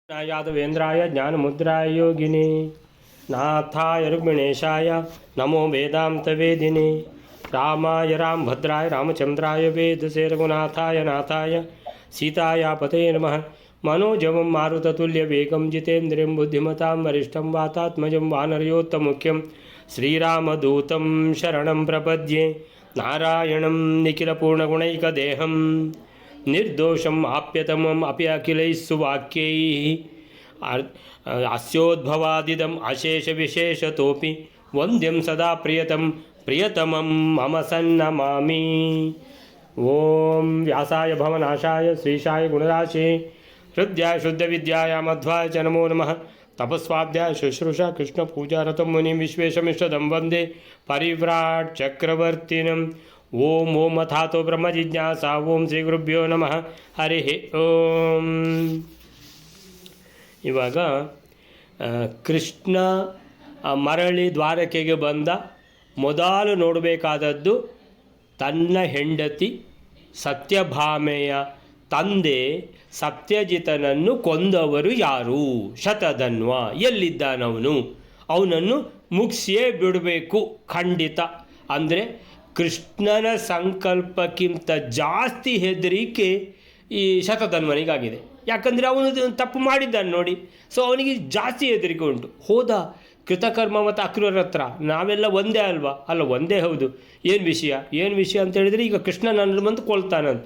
यादवेन्द्राय ज्ञानमुद्राय योगिने नाथाय रुक्मिणेशाय नमो वेदान्तवेदिने रामाय रामभद्राय रामचन्द्राय वेदसे रघुनाथाय नाथाय सीताया पतये नमः। मनोजवं मारुततुल्यवेगं जितेन्द्रियं बुद्धिमतां वरिष्ठं वातात्मजं वानरयोत्तमुख्यं श्रीरामदूतं शरणं प्रपद्ये। नारायणं निखिलपूर्णगुणैकदेहं निर्दोषम् आप्यतमम् अपि अखिलैः सुवाक्यैः अस्योद्भवादिदम् अशेषविशेषतोऽपि वन्द्यं सदा प्रियतमं मम सन्नमामि। ॐ व्यासाय भवनाशाय श्रीशाय गुणराशे हृद्याय शुद्धविद्याय मध्वाय च नमो नमः। तपस्वाध्याय शुश्रूषा कृष्णपूजारतं मुनिं विश्वेशमिष्टदं वन्दे परिव्राट् चक्रवर्तिनम्। ಓಂ ಓಂ ಅಥಾತೋ ಬ್ರಹ್ಮ ಜಿಜ್ಞಾಸಾ ಓಂ ಶ್ರೀ ಗುರುಭ್ಯೋ ನಮಃ ಹರಿ ಓಂ. ಇವಾಗ ಕೃಷ್ಣ ಮರಳಿ ದ್ವಾರಕೆಗೆ ಬಂದ ಮೊದಲು ನೋಡಬೇಕಾದದ್ದು ತನ್ನ ಹೆಂಡತಿ ಸತ್ಯಭಾಮೆಯ ತಂದೆ ಸತ್ಯಜಿತನನ್ನು ಕೊಂದವರು ಯಾರು? ಶತಧನ್ವ. ಎಲ್ಲಿದ್ದಾನವನು? ಅವನನ್ನು ಮುಗಿಸಿಯೇ ಬಿಡಬೇಕು ಖಂಡಿತ. ಅಂದರೆ ಕೃಷ್ಣನ ಸಂಕಲ್ಪಕ್ಕಿಂತ ಜಾಸ್ತಿ ಹೆದರಿಕೆ ಈ ಶತಧನ್ವನಿಗಾಗಿದೆ. ಯಾಕಂದರೆ ಅವನು ತಪ್ಪು ಮಾಡಿದ್ದಾನೆ ನೋಡಿ, ಸೊ ಅವನಿಗೆ ಜಾಸ್ತಿ ಹೆದರಿಕೆ ಉಂಟು. ಹೋದ ಕೃತಕರ್ಮ ಮತ್ತು ಅಕ್ರೂರರ ಹತ್ರ, ನಾವೆಲ್ಲ ಒಂದೇ ಅಲ್ವಾ? ಅಲ್ಲ, ಒಂದೇ ಹೌದು. ಏನು ವಿಷಯ ಅಂತ ಹೇಳಿದರೆ, ಈಗ ಕೃಷ್ಣ ನನ್ನ ಬಂದು ಕೊಳ್ತಾನಂತ,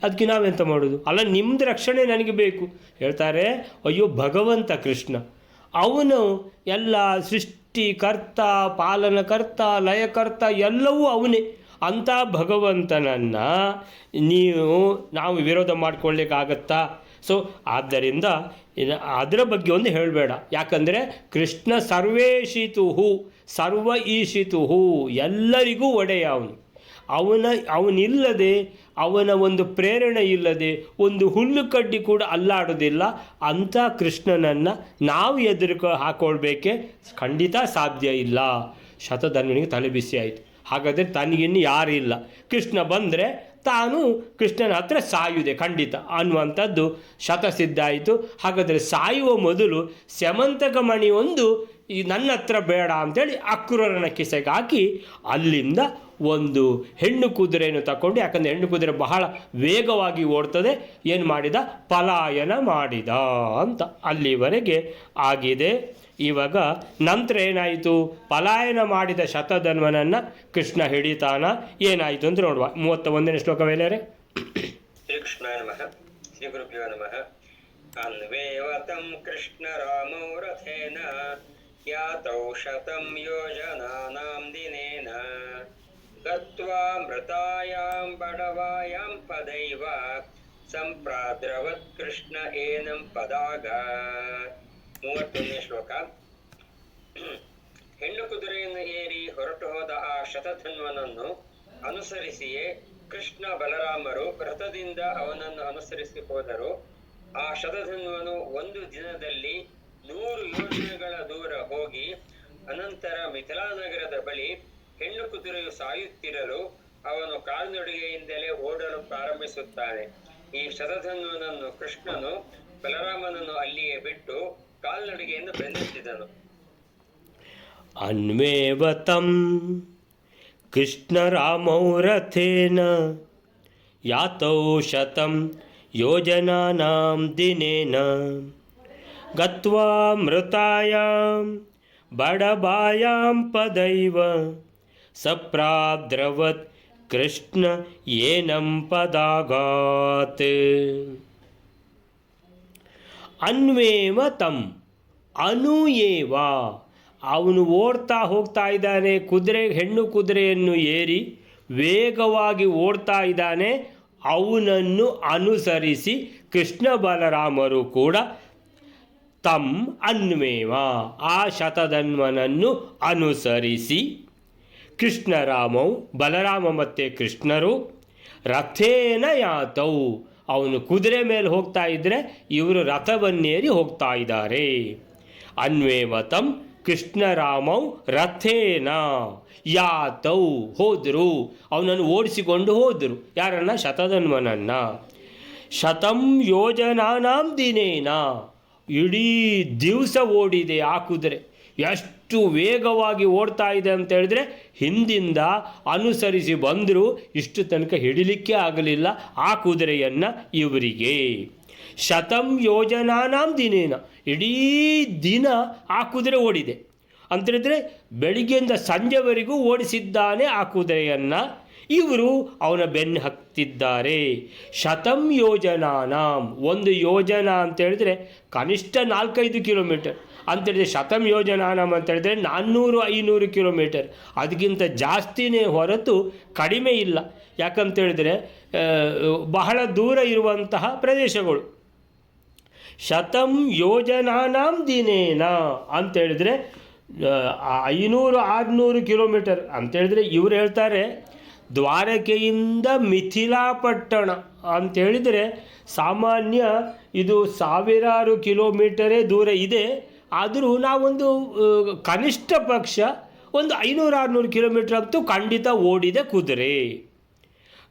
ಅದಕ್ಕೆ ನಾವೆಂತ ಮಾಡೋದು? ಅಲ್ಲ, ನಿಮ್ಮದು ರಕ್ಷಣೆ ನನಗೆ ಬೇಕು ಹೇಳ್ತಾರೆ. ಅಯ್ಯೋ ಭಗವಂತ ಕೃಷ್ಣ, ಅವನು ಎಲ್ಲ ಸೃಷ್ಟಿಕರ್ತ, ಪಾಲನಕರ್ತ, ಲಯಕರ್ತ ಎಲ್ಲವೂ ಅವನೇ. ಅಂಥ ಭಗವಂತನನ್ನು ನಾವು ವಿರೋಧ ಮಾಡಿಕೊಳ್ಳಿಕ್ಕಾಗತ್ತಾ? ಸೊ ಆದ್ದರಿಂದ ಅದರ ಬಗ್ಗೆ ಒಂದು ಹೇಳಬೇಡ. ಯಾಕಂದರೆ ಕೃಷ್ಣ ಸರ್ವೇಶಿತುಹು ಸರ್ವ ಈಶಿತುಹು, ಎಲ್ಲರಿಗೂ ಒಡೆಯ ಅವನು. ಅವನಿಲ್ಲದೆ, ಅವನ ಒಂದು ಪ್ರೇರಣೆ ಇಲ್ಲದೆ ಒಂದು ಹುಲ್ಲು ಕಡ್ಡಿ ಕೂಡ ಅಲ್ಲಾಡೋದಿಲ್ಲ. ಅಂಥ ಕೃಷ್ಣನನ್ನು ನಾವು ಹಾಕ್ಕೊಳ್ಬೇಕೆ? ಖಂಡಿತ ಸಾಧ್ಯ ಇಲ್ಲ. ಶತಧನ್ವನಿಗೆ ತಲೆ ಬಿಸಿ ಆಯಿತು. ಹಾಗಾದರೆ ತನಗಿನ್ನು ಯಾರಿಲ್ಲ, ಕೃಷ್ಣ ಬಂದರೆ ತಾನು ಕೃಷ್ಣನ ಹತ್ರ ಸಾಯುವುದೇ ಖಂಡಿತ ಅನ್ನುವಂಥದ್ದು ಶತಸಿದ್ಧ ಆಯಿತು. ಹಾಗಾದರೆ ಸಾಯುವ ಮೊದಲು ಸ್ಯಮಂತಕ ಮಣಿ ಒಂದು ಈ ನನ್ನ ಹತ್ರ ಬೇಡ ಅಂಥೇಳಿ ಅಕ್ರೂರನ ಕಿಸೆಗೆ ಹಾಕಿ ಅಲ್ಲಿಂದ ಒಂದು ಹೆಣ್ಣು ಕುದುರೆಯನ್ನು ತಗೊಂಡು, ಯಾಕಂದರೆ ಹೆಣ್ಣು ಕುದುರೆ ಬಹಳ ವೇಗವಾಗಿ ಓಡ್ತದೆ, ಏನು ಮಾಡಿದ? ಪಲಾಯನ ಮಾಡಿದ ಅಂತ ಅಲ್ಲಿವರೆಗೆ ಆಗಿದೆ. ಇವಾಗ ನಂತರ ಏನಾಯಿತು? ಪಲಾಯನ ಮಾಡಿದ ಶತಧನ್ವನನ್ನು ಕೃಷ್ಣ ಹಿಡಿತಾನ. ಏನಾಯಿತು ಅಂತ ನೋಡುವ. 31ನೇ ಶ್ಲೋಕ ವೇಳೆಯರೆ. ಶ್ರೀಕೃಷ್ಣ ನಮಃ. ಶ್ರೀ ಗುರುಭ್ಯೋ ನಮಃ. ಅನ್ವೇವತಂ ಕೃಷ್ಣ ರಾಮೋ ರಥೇನ ಯಾತೌ ಶತಂ ಯೋಜನಾನಾಂ ದಿನೇನ ಗತ್ವಾ ಮೃತಾಯಾಂ ಬಡವಾಯಾಂ ಪದೈವ ಸಂಪ್ರಾದ್ರವತ್ ಕೃಷ್ಣ ಏನಂ ಪದಾಗ. 31ನೇ ಶ್ಲೋಕ. ಹೆಣ್ಣು ಕುದುರೆಯನ್ನು ಏರಿ ಹೊರಟು ಹೋದ ಆ ಶತಧನ್ವನನ್ನು ಅನುಸರಿಸಿಯೇ ಕೃಷ್ಣ ಬಲರಾಮರು ರಥದಿಂದ ಅವನನ್ನು ಅನುಸರಿಸಿ ಹೋದರು. ಆ ಶತಧನ್ವನು ಒಂದು ದಿನದಲ್ಲಿ 100 ಯೋಜನೆಗಳ ದೂರ ಹೋಗಿ ಅನಂತರ ಮಿಥಿಲಾನಗರದ ಬಳಿ ಹೆಣ್ಣು ಕುದುರೆಯು ಸಾಯುತ್ತಿರಲು ಅವನು ಕಾಲ್ನಡಿಗೆಯಿಂದಲೇ ಓಡಲು ಪ್ರಾರಂಭಿಸುತ್ತಾನೆ. ಈ ಶತಧನ್ವನನ್ನು ಕೃಷ್ಣನು ಬಲರಾಮನನ್ನು ಅಲ್ಲಿಯೇ ಬಿಟ್ಟು ಕಾಲ್ನಡಿಗೆಯನ್ನು ಬೆನ್ನತ್ತಿದನು. ಅನ್ವೇವತಂ ಕೃಷ್ಣ ರಾಮೌ ರಥೇನ ಯಾತೌ ಶತಂ ಯೋಜನಾನಾಂ ದಿನೇನ ಗತ್ವಾ ಮೃತಾಯಾಂ ಬಡಬಾಯಾಂ ಪದೈವ ಸಪ್ರಾದ್ರವತ್ ಕೃಷ್ಣ ಏನಂ ಪದಾಗಾತ್. ಅನ್ವೇವ ತಂ, ಅನುಯೇವ, ಅವನು ಓಡ್ತಾ ಹೋಗ್ತಾ ಇದ್ದಾನೆ. ಹೆಣ್ಣು ಕುದುರೆಯನ್ನು ಏರಿ ವೇಗವಾಗಿ ಓಡ್ತಾ ಇದ್ದಾನೆ. ಅವನನ್ನು ಅನುಸರಿಸಿ ಕೃಷ್ಣ ಬಲರಾಮರು ಕೂಡ ತಂ ಅನ್ವೇವ, ಆ ಶತಧನ್ವನನ್ನು ಅನುಸರಿಸಿ ಕೃಷ್ಣರಾಮವು, ಬಲರಾಮ ಮತ್ತು ಕೃಷ್ಣರು ರಥೇನ ಯಾತೌ, ಅವನು ಕುದುರೆ ಮೇಲೆ ಹೋಗ್ತಾ ಇದ್ದರೆ ಇವರು ರಥವನ್ನೇರಿ ಹೋಗ್ತಾ ಇದ್ದಾರೆ. ಅನ್ವೇವತಂ ಕೃಷ್ಣರಾಮೌ ರಥೇನ ಯಾತೌ, ಹೋದರು, ಅವನನ್ನು ಓಡಿಸಿಕೊಂಡು ಹೋದರು. ಯಾರನ್ನ? ಶತಧನ್ವನನ್ನು. ಶತಂ ಯೋಜನಾನಾಂ ದಿನೇನ, ಇಡೀ ದಿವಸ ಓಡಿದೆ ಆ ಕುದುರೆ. ಎಷ್ಟು ವೇಗವಾಗಿ ಓಡ್ತಾ ಇದೆ ಅಂತ ಹೇಳಿದ್ರೆ ಹಿಂದಿಂದ ಅನುಸರಿಸಿ ಬಂದರೂ ಇಷ್ಟು ತನಕ ಹಿಡಿಲಿಕ್ಕೆ ಆಗಲಿಲ್ಲ ಆ ಕುದುರೆಯನ್ನು ಇವರಿಗೆ. ಶತಂ ಯೋಜನಾನಾಂ ದಿನೇನ, ಇಡೀ ದಿನ ಆ ಕುದುರೆ ಓಡಿದೆ ಅಂತೇಳಿದರೆ ಬೆಳಿಗ್ಗೆಯಿಂದ ಸಂಜೆವರೆಗೂ ಓಡಿಸಿದ್ದಾನೆ ಆ ಕುದುರೆಯನ್ನು. ಇವರು ಅವನ ಬೆನ್ನು ಹತ್ತಿದ್ದಾರೆ. ಶತಂ ಯೋಜನಾನಾಂ, ಒಂದು ಯೋಜನ ಅಂತೇಳಿದ್ರೆ ಕನಿಷ್ಠ 4-5 ಕಿಲೋಮೀಟರ್ ಅಂತೇಳಿದ್ರೆ, ಶತಂ ಯೋಜನಾನಾಂ ಅಂತೇಳಿದ್ರೆ 400-500 ಕಿಲೋಮೀಟರ್, ಅದಕ್ಕಿಂತ ಜಾಸ್ತಿನೇ ಹೊರತು ಕಡಿಮೆ ಇಲ್ಲ. ಯಾಕಂತೇಳಿದ್ರೆ ಬಹಳ ದೂರ ಇರುವಂತಹ ಪ್ರದೇಶಗಳು. ಶತಂ ಯೋಜನಾನಾಂ ದಿನೇನ ಅಂತೇಳಿದರೆ 500-600 ಕಿಲೋಮೀಟರ್ ಅಂತೇಳಿದರೆ ಇವರು ಹೇಳ್ತಾರೆ ದ್ವಾರಕೆಯಿಂದ ಮಿಥಿಲಾಪಟ್ಟಣ ಅಂತೇಳಿದರೆ ಸಾಮಾನ್ಯ ಇದು ಸಾವಿರಾರು ಕಿಲೋಮೀಟರೇ ದೂರ ಇದೆ. ಆದರೂ ನಾವೊಂದು ಕನಿಷ್ಠ ಪಕ್ಷ ಒಂದು 500-600 ಕಿಲೋಮೀಟರ್ ಅಂತೂ ಖಂಡಿತ ಓಡಿದೆ ಕುದುರೆ.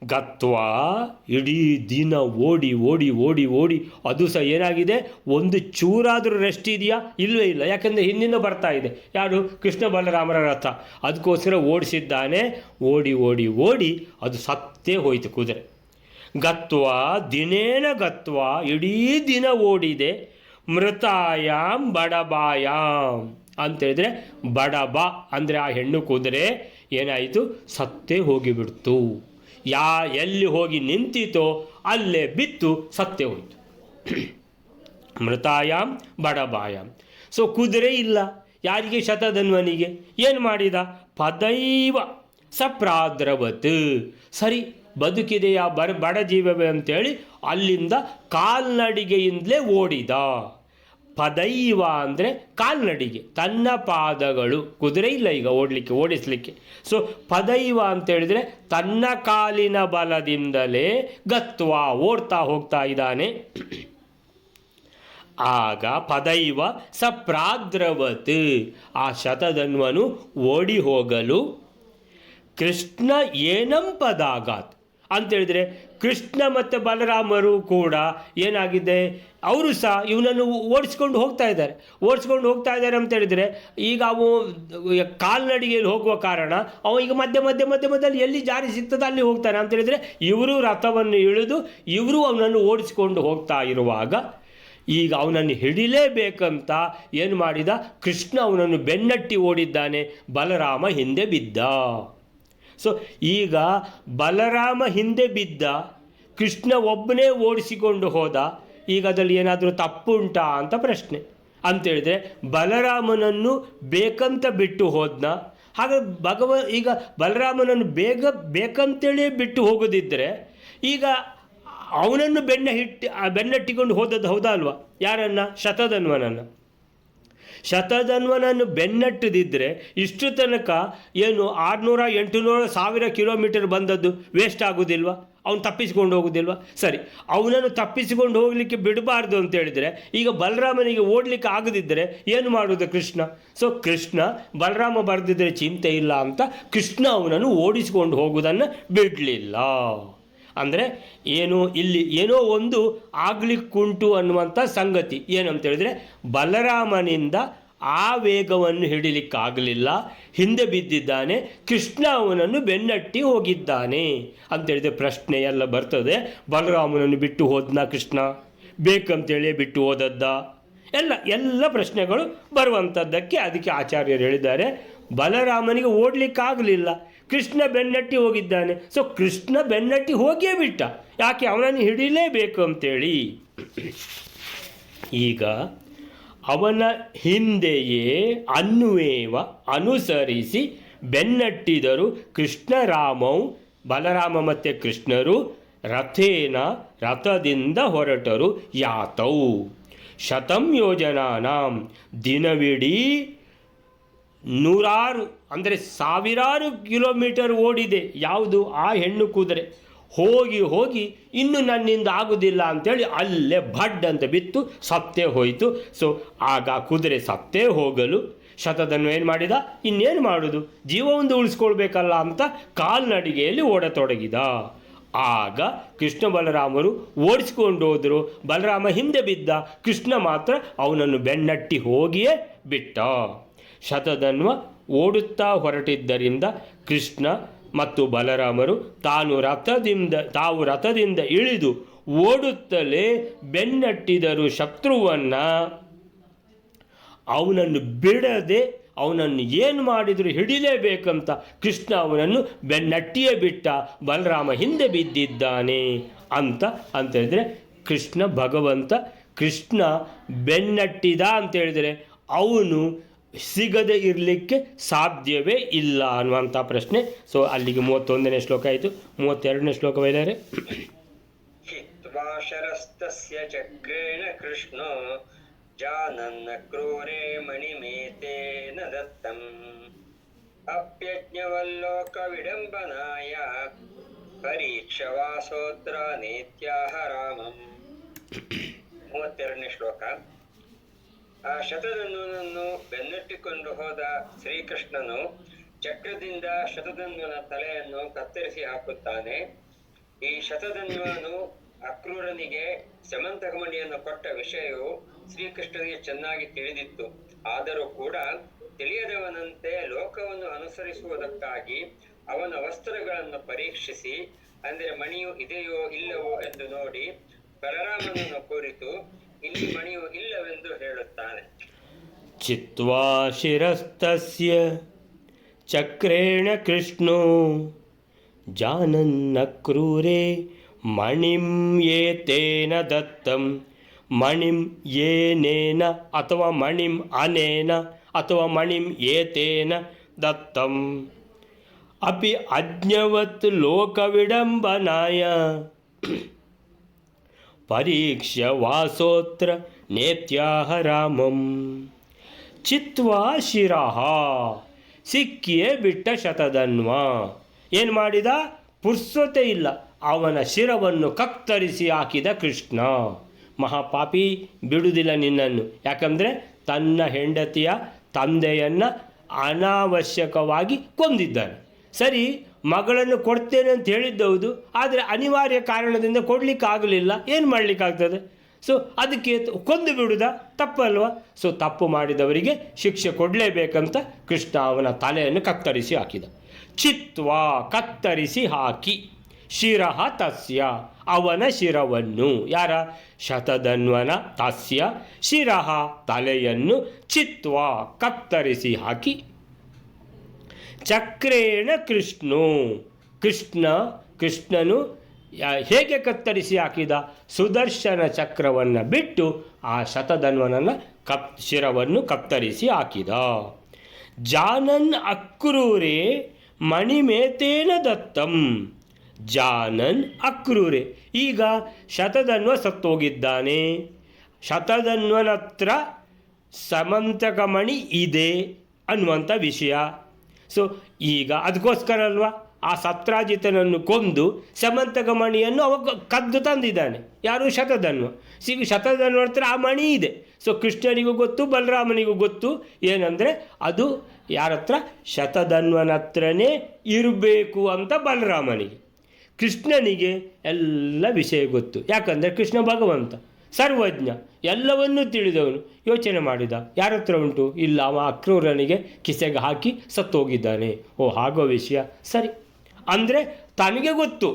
ಗತ್ವಾ, ಇಡೀ ದಿನ ಓಡಿ ಓಡಿ ಓಡಿ ಓಡಿ ಅದು ಸಹ ಏನಾಗಿದೆ, ಒಂದು ಚೂರಾದರೂ ರೆಸ್ಟ್ ಇದೆಯಾ? ಇಲ್ಲವೇ ಇಲ್ಲ. ಯಾಕೆಂದರೆ ಹಿಂದಿನ ಬರ್ತಾ ಇದೆ ಯಾರು? ಕೃಷ್ಣ ಬಲರಾಮರ ರಥ. ಅದಕ್ಕೋಸ್ಕರ ಓಡಿಸಿದ್ದಾನೆ. ಓಡಿ ಓಡಿ ಓಡಿ ಅದು ಸತ್ತೇ ಹೋಯಿತು ಕುದುರೆ. ಗತ್ವಾ ದಿನೇನ ಗತ್ವಾ, ಇಡೀ ದಿನ ಓಡಿದೆ. ಮೃತಾಯಾಮ್ ಬಡಬಾಯಾಮ್ ಅಂತೇಳಿದರೆ ಬಡಬ ಅಂದರೆ ಆ ಹೆಣ್ಣು ಕುದುರೆ ಏನಾಯಿತು, ಸತ್ತೇ ಹೋಗಿಬಿಡ್ತು. ಎಲ್ಲಿ ಹೋಗಿ ನಿಂತಿತೋ ಅಲ್ಲೇ ಬಿತ್ತು ಸತ್ತೇ ಹೋಯಿತು. ಮೃತಾಯಾಮ್ ಬಡಬಾಯಾಮ್. ಸೊ ಕುದುರೆ ಇಲ್ಲ. ಯಾರಿಗೆ? ಶತಧನ್ವನಿಗೆ. ಏನು ಮಾಡಿದ? ಪದೈವ ಸಪ್ರಾದ್ರವತ್. ಸರಿ, ಬದುಕಿದೆಯಾ ಬಡ ಜೀವವೇ ಅಂತೇಳಿ ಅಲ್ಲಿಂದ ಕಾಲ್ನಡಿಗೆಯಿಂದಲೇ ಓಡಿದ. ಪದೈವ ಅಂದರೆ ಕಾಲ್ನಡಿಗೆ, ತನ್ನ ಪಾದಗಳು. ಕುದುರೆ ಇಲ್ಲ ಈಗ ಓಡಿಸಲಿಕ್ಕೆ. ಸೊ ಪದೈವ ಅಂತೇಳಿದರೆ ತನ್ನ ಕಾಲಿನ ಬಲದಿಂದಲೇ ಗತ್ವ ಓಡ್ತಾ ಹೋಗ್ತಾ ಇದ್ದಾನೆ. ಆಗ ಪದೈವ ಸಪ್ರಾದ್ರವತ್, ಆ ಶತಧನ್ವನು ಓಡಿ ಹೋಗಲು ಕೃಷ್ಣ ಏನಂ ಪದಾಗಾತ್ ಅಂತೇಳಿದರೆ ಕೃಷ್ಣ ಮತ್ತು ಬಲರಾಮರು ಕೂಡ ಏನಾಗಿದೆ, ಅವರು ಸಹ ಇವನನ್ನು ಓಡಿಸ್ಕೊಂಡು ಹೋಗ್ತಾ ಇದ್ದಾರೆ ಅಂತ ಹೇಳಿದರೆ ಈಗ ಅವು ಕಾಲ್ನಡಿಗೆಯಲ್ಲಿ ಹೋಗುವ ಕಾರಣ ಅವ ಈಗ ಮಧ್ಯದಲ್ಲಿ ಎಲ್ಲಿ ಜಾರಿ ಸಿಗ್ತದೆ ಅಲ್ಲಿ ಹೋಗ್ತಾನೆ ಅಂತ ಹೇಳಿದರೆ ಇವರು ರಥವನ್ನು ಇಳಿದು ಇವರು ಅವನನ್ನು ಓಡಿಸಿಕೊಂಡು ಹೋಗ್ತಾ ಇರುವಾಗ ಈಗ ಅವನನ್ನು ಹಿಡಿಲೇಬೇಕಂತ ಏನು ಮಾಡಿದ, ಕೃಷ್ಣ ಅವನನ್ನು ಬೆನ್ನಟ್ಟಿ ಓಡಿದ್ದಾನೆ. ಬಲರಾಮ ಹಿಂದೆ ಬಿದ್ದ. ಸೊ ಈಗ ಬಲರಾಮ ಹಿಂದೆ ಬಿದ್ದ, ಕೃಷ್ಣ ಒಬ್ಬನೇ ಓಡಿಸಿಕೊಂಡು ಹೋದ. ಈಗ ಅದರಲ್ಲಿ ಏನಾದರೂ ತಪ್ಪುಂಟಾ ಅಂತ ಪ್ರಶ್ನೆ. ಅಂತೇಳಿದರೆ ಬಲರಾಮನನ್ನು ಬೇಕಂತ ಬಿಟ್ಟು ಹೋದ್ನ. ಹಾಗೆ ಈಗ ಬಲರಾಮನನ್ನು ಬೇಕಂತೇಳಿ ಬಿಟ್ಟು ಹೋಗೋದಿದ್ದರೆ ಈಗ ಅವನನ್ನು ಬೆನ್ನಟ್ಟಿಕೊಂಡು ಹೋದದ್ದು ಹೌದಾ ಅಲ್ವಾ? ಯಾರನ್ನು? ಶತಧನ್ವನನ್ನು ಬೆನ್ನಟ್ಟದಿದ್ದರೆ ಇಷ್ಟು ತನಕ ಏನು 600-800-1000 ಕಿಲೋಮೀಟರ್ ಬಂದದ್ದು ವೇಸ್ಟ್ ಆಗೋದಿಲ್ವಾ? ಅವನು ತಪ್ಪಿಸಿಕೊಂಡು ಹೋಗೋದಿಲ್ವಾ? ಸರಿ, ಅವನನ್ನು ತಪ್ಪಿಸಿಕೊಂಡು ಹೋಗಲಿಕ್ಕೆ ಬಿಡಬಾರ್ದು ಅಂತೇಳಿದರೆ ಈಗ ಬಲರಾಮನಿಗೆ ಓಡಲಿಕ್ಕೆ ಆಗದಿದ್ದರೆ ಏನು ಮಾಡೋದು ಕೃಷ್ಣ? ಸೊ ಕೃಷ್ಣ ಬಲರಾಮ ಬರೆದಿದ್ದರೆ ಚಿಂತೆ ಇಲ್ಲ ಅಂತ ಕೃಷ್ಣ ಅವನನ್ನು ಓಡಿಸಿಕೊಂಡು ಹೋಗುವುದನ್ನು ಬಿಡಲಿಲ್ಲ. ಅಂದರೆ ಏನು, ಇಲ್ಲಿ ಏನೋ ಒಂದು ಆಗಲಿಕ್ಕುಂಟು ಅನ್ನುವಂಥ ಸಂಗತಿ. ಏನಂತೇಳಿದರೆ ಬಲರಾಮನಿಂದ ಆ ವೇಗವನ್ನು ಹಿಡಿಲಿಕ್ಕಾಗಲಿಲ್ಲ, ಹಿಂದೆ ಬಿದ್ದಿದ್ದಾನೆ. ಕೃಷ್ಣ ಅವನನ್ನು ಬೆನ್ನಟ್ಟಿ ಹೋಗಿದ್ದಾನೆ ಅಂತೇಳಿದರೆ ಪ್ರಶ್ನೆ ಎಲ್ಲ ಬರ್ತದೆ. ಬಲರಾಮನನ್ನು ಬಿಟ್ಟು ಹೋದ್ನ ಕೃಷ್ಣ? ಬೇಕಂತೇಳಿ ಬಿಟ್ಟು ಹೋದದ್ದ? ಎಲ್ಲ ಪ್ರಶ್ನೆಗಳು ಬರುವಂಥದ್ದಕ್ಕೆ ಅದಕ್ಕೆ ಆಚಾರ್ಯರು ಹೇಳಿದ್ದಾರೆ ಬಲರಾಮನಿಗೆ ಓಡಲಿಕ್ಕಾಗಲಿಲ್ಲ, ಕೃಷ್ಣ ಬೆನ್ನಟ್ಟಿ ಹೋಗಿದ್ದಾನೆ. ಸೊ ಕೃಷ್ಣ ಬೆನ್ನಟ್ಟಿ ಹೋಗಿಯೇ ಬಿಟ್ಟ. ಯಾಕೆ? ಅವನನ್ನು ಹಿಡಿಲೇಬೇಕು ಅಂತೇಳಿ. ಈಗ ಅವನ ಹಿಂದೆಯೇ ಅನ್ವೇವ ಅನುಸರಿಸಿ ಬೆನ್ನಟ್ಟಿದರು ಕೃಷ್ಣರಾಮವು. ಬಲರಾಮ ಮತ್ತು ಕೃಷ್ಣರು ರಥದಿಂದ ಹೊರಟರು. ಯಾತೌ ಶತಂ ಯೋಜನಾನಾಂ, ದಿನವಿಡೀ 100 ಅಂದರೆ 1000 ಕಿಲೋಮೀಟರ್ ಓಡಿದೆ. ಯಾವುದು? ಆ ಹೆಣ್ಣು ಕುದುರೆ. ಹೋಗಿ ಇನ್ನು ನನ್ನಿಂದ ಆಗುವುದಿಲ್ಲ ಅಂಥೇಳಿ ಅಲ್ಲೇ ಭಡ್ ಅಂತ ಬಿತ್ತು, ಸತ್ತೇ ಹೋಯಿತು. ಸೊ ಆಗ ಕುದುರೆ ಸತ್ತೇ ಹೋಗಲು ಶತಧನ್ವ ಏನು ಮಾಡಿದ, ಇನ್ನೇನು ಮಾಡೋದು, ಜೀವವನ್ನು ಉಳಿಸ್ಕೊಳ್ಬೇಕಲ್ಲ ಅಂತ ಕಾಲ್ನಡಿಗೆಯಲ್ಲಿ ಓಡತೊಡಗಿದ. ಆಗ ಕೃಷ್ಣ ಬಲರಾಮರು ಓಡಿಸ್ಕೊಂಡು ಹೋದರು. ಬಲರಾಮ ಹಿಂದೆ ಬಿದ್ದ, ಕೃಷ್ಣ ಮಾತ್ರ ಅವನನ್ನು ಬೆನ್ನಟ್ಟಿ ಹೋಗಿಯೇ ಬಿಟ್ಟ. ಶತಧನ್ವ ಓಡುತ್ತಾ ಹೊರಟಿದ್ದರಿಂದ ಕೃಷ್ಣ ಮತ್ತು ಬಲರಾಮರು ತಾವು ರಥದಿಂದ ಇಳಿದು ಓಡುತ್ತಲೇ ಬೆನ್ನಟ್ಟಿದರು ಶತ್ರುವನ್ನು. ಅವನನ್ನು ಬಿಡದೆ ಅವನನ್ನು ಏನು ಮಾಡಿದರೂ ಹಿಡಿಲೇಬೇಕಂತ ಕೃಷ್ಣ ಅವನನ್ನು ಬೆನ್ನಟ್ಟಿಯೇ ಬಿಟ್ಟ. ಬಲರಾಮ ಹಿಂದೆ ಬಿದ್ದಿದ್ದಾನೆ ಅಂತ ಹೇಳಿದರೆ ಕೃಷ್ಣ ಭಗವಂತ ಕೃಷ್ಣ ಬೆನ್ನಟ್ಟಿದ ಅಂತೇಳಿದರೆ ಅವನು ಸಿಗದೆ ಇರಲಿಕ್ಕೆ ಸಾಧ್ಯವೇ ಇಲ್ಲ ಅನ್ನುವಂಥ ಪ್ರಶ್ನೆ. ಸೊ ಅಲ್ಲಿಗೆ 31ನೇ ಶ್ಲೋಕ ಆಯಿತು. 32ನೇ ಶ್ಲೋಕ ಬೈದರೆ ಶರಸ್ತಸ್ಯ ಚಕ್ರೇಣ ಕೃಷ್ಣ ಜಾನನ್ನ ಕ್ರೂರೇ ಮಣಿಮೇತೇನ ದತ್ತಂ ಅಪ್ಯಜ್ಞವಲ್ಲೋಕ ವಿಡಂಬನಾಯ ಪರೀಕ್ಷವಾಸೋತ್ರ ನೇತ್ಯಾಹ ರಾಮಂ. 32ನೇ ಶ್ಲೋಕ. ಆ ಶತಧನ್ವನನ್ನು ಬೆನ್ನಟ್ಟಿಕೊಂಡು ಹೋದ ಶ್ರೀಕೃಷ್ಣನು ಚಕ್ರದಿಂದ ಶತಧನ್ವನ ತಲೆಯನ್ನು ಕತ್ತರಿಸಿ ಹಾಕುತ್ತಾನೆ. ಈ ಶತಧನ್ವನು ಅಕ್ರೂರನಿಗೆ ಸಮಂತಕಮಣಿಯನ್ನು ಕೊಟ್ಟ ವಿಷಯವು ಶ್ರೀಕೃಷ್ಣನಿಗೆ ಚೆನ್ನಾಗಿ ತಿಳಿದಿತ್ತು. ಆದರೂ ಕೂಡ ತಿಳಿಯದವನಂತೆ ಲೋಕವನ್ನು ಅನುಸರಿಸುವುದಕ್ಕಾಗಿ ಅವನ ವಸ್ತ್ರಗಳನ್ನು ಪರೀಕ್ಷಿಸಿ, ಅಂದರೆ ಮಣಿಯು ಇದೆಯೋ ಇಲ್ಲವೋ ಎಂದು ನೋಡಿ ಬಲರಾಮನನ್ನು ಕುರಿತು ಇಲ್ಲಿ ಮಣಿಯು ಇಲ್ಲವೆಂದು ಹೇಳುತ್ತಾನೆ. ಚಿತ್ವಾ ಶಿರಸ್ತಸ್ಯ ಚಕ್ರೇಣ ಕೃಷ್ಣೋ ಜಾನನ್ನ ಕ್ರೂರೇ ಮಣಿಂ ಏತೇನ ದತ್ತಂ. ಮಣಿಂ ಏನೇನ ಅಥವಾ ಮಣಿಂ ಅನೇನ ಅಥವಾ ಮಣಿಂ ಏತೇನ ದತ್ತಂ ಅಪಿ ಅಜ್ಞವತ್ ಲೋಕವಿಡಂಬನಾಯ ಪರೀಕ್ಷ್ಯ ವಾಸೋತ್ರ ನೇತ್ಯಾಹ ರಾಮಂ. ಚಿತ್ವಾ ಶಿರಃ, ಸಿಕ್ಕಿಯೇ ಬಿಟ್ಟ ಶತಧನ್ವ. ಏನು ಮಾಡಿದ? ಪುರ್ಸೊತೆ ಇಲ್ಲ, ಅವನ ಶಿರವನ್ನು ಕತ್ತರಿಸಿ ಹಾಕಿದ ಕೃಷ್ಣ. ಮಹಾಪಾಪಿ, ಬಿಡುವುದಿಲ್ಲ ನಿನ್ನನ್ನು. ಯಾಕಂದರೆ ತನ್ನ ಹೆಂಡತಿಯ ತಂದೆಯನ್ನು ಅನಾವಶ್ಯಕವಾಗಿ ಕೊಂದಿದ್ದಾನೆ. ಸರಿ, ಮಗಳನ್ನು ಕೊಡ್ತೇನೆ ಅಂತ ಹೇಳಿದ್ದೌದು, ಆದರೆ ಅನಿವಾರ್ಯ ಕಾರಣದಿಂದ ಕೊಡಲಿಕ್ಕಾಗಲಿಲ್ಲ. ಏನು ಮಾಡಲಿಕ್ಕಾಗ್ತದೆ? ಸೊ ಅದಕ್ಕೆ ಕೊಂದು ಬಿಡುವುದ ತಪ್ಪಲ್ವ? ಸೊ ತಪ್ಪು ಮಾಡಿದವರಿಗೆ ಶಿಕ್ಷೆ ಕೊಡಲೇಬೇಕಂತ ಕೃಷ್ಣ ಅವನ ತಲೆಯನ್ನು ಕತ್ತರಿಸಿ ಹಾಕಿದ. ಚಿತ್ವಾ, ಕತ್ತರಿಸಿ ಹಾಕಿ, ಶಿರಃ ತಸ್ಯ, ಅವನ ಶಿರವನ್ನು. ಯಾರ? ಶತಧನ್ವನ ತಸ್ಯ ಶಿರಃ, ತಲೆಯನ್ನು, ಚಿತ್ವಾ, ಕತ್ತರಿಸಿ ಹಾಕಿ, ಚಕ್ರೇಣ ಕೃಷ್ಣನು ಹೇಗೆ ಕತ್ತರಿಸಿ ಹಾಕಿದ? ಸುದರ್ಶನ ಚಕ್ರವನ್ನು ಬಿಟ್ಟು ಆ ಶತಧನ್ವನನ್ನು ಶಿರವನ್ನು ಕತ್ತರಿಸಿ ಹಾಕಿದ. ಜಾನನ್ ಅಕ್ರೂರೇ ಮಣಿಮೇತೇನ ದತ್ತಂ. ಜಾನನ್ ಅಕ್ರೂರೆ, ಈಗ ಶತಧನ್ವ ಸತ್ತೋಗಿದ್ದಾನೆ. ಶತಧನ್ವನತ್ರ ಸಮಂತಕಮಣಿ ಇದೆ ಅನ್ನುವಂಥ ವಿಷಯ. ಸೊ ಈಗ ಅದಕ್ಕೋಸ್ಕರ ಅಲ್ವಾ ಆ ಸತ್ರಾಜಿತನನ್ನು ಕೊಂದು ಸಮಂತಕ ಮಣಿಯನ್ನು ಅವ ಕದ್ದು ತಂದಿದ್ದಾನೆ. ಯಾರು? ಶತಧನ್ವ. ಶತಧನ್ವ ಹತ್ರ ಆ ಮಣಿ ಇದೆ. ಸೊ ಕೃಷ್ಣನಿಗೂ ಗೊತ್ತು, ಬಲರಾಮನಿಗೂ ಗೊತ್ತು. ಏನಂದರೆ ಅದು ಯಾರ ಹತ್ರ? ಶತಧನ್ವನ ಹತ್ರನೇ ಇರಬೇಕು ಅಂತ ಬಲರಾಮನಿಗೆ. ಕೃಷ್ಣನಿಗೆ ಎಲ್ಲ ವಿಷಯ ಗೊತ್ತು. ಯಾಕಂದರೆ ಕೃಷ್ಣ ಭಗವಂತ, ಸರ್ವಜ್ಞ, ಎಲ್ಲವನ್ನೂ ತಿಳಿದವನು. ಯೋಚನೆ ಮಾಡಿದ, ಯಾರ ಹತ್ರ ಉಂಟು? ಇಲ್ಲ, ಅವ ಅಕ್ರೂರನಿಗೆ ಕಿಸೆಗೆ ಹಾಕಿ ಸತ್ತೋಗಿದ್ದಾನೆ. ಓ, ಆಗೋ ವಿಷಯ. ಸರಿ, ಅಂದರೆ ತನಗೆ ಗೊತ್ತು.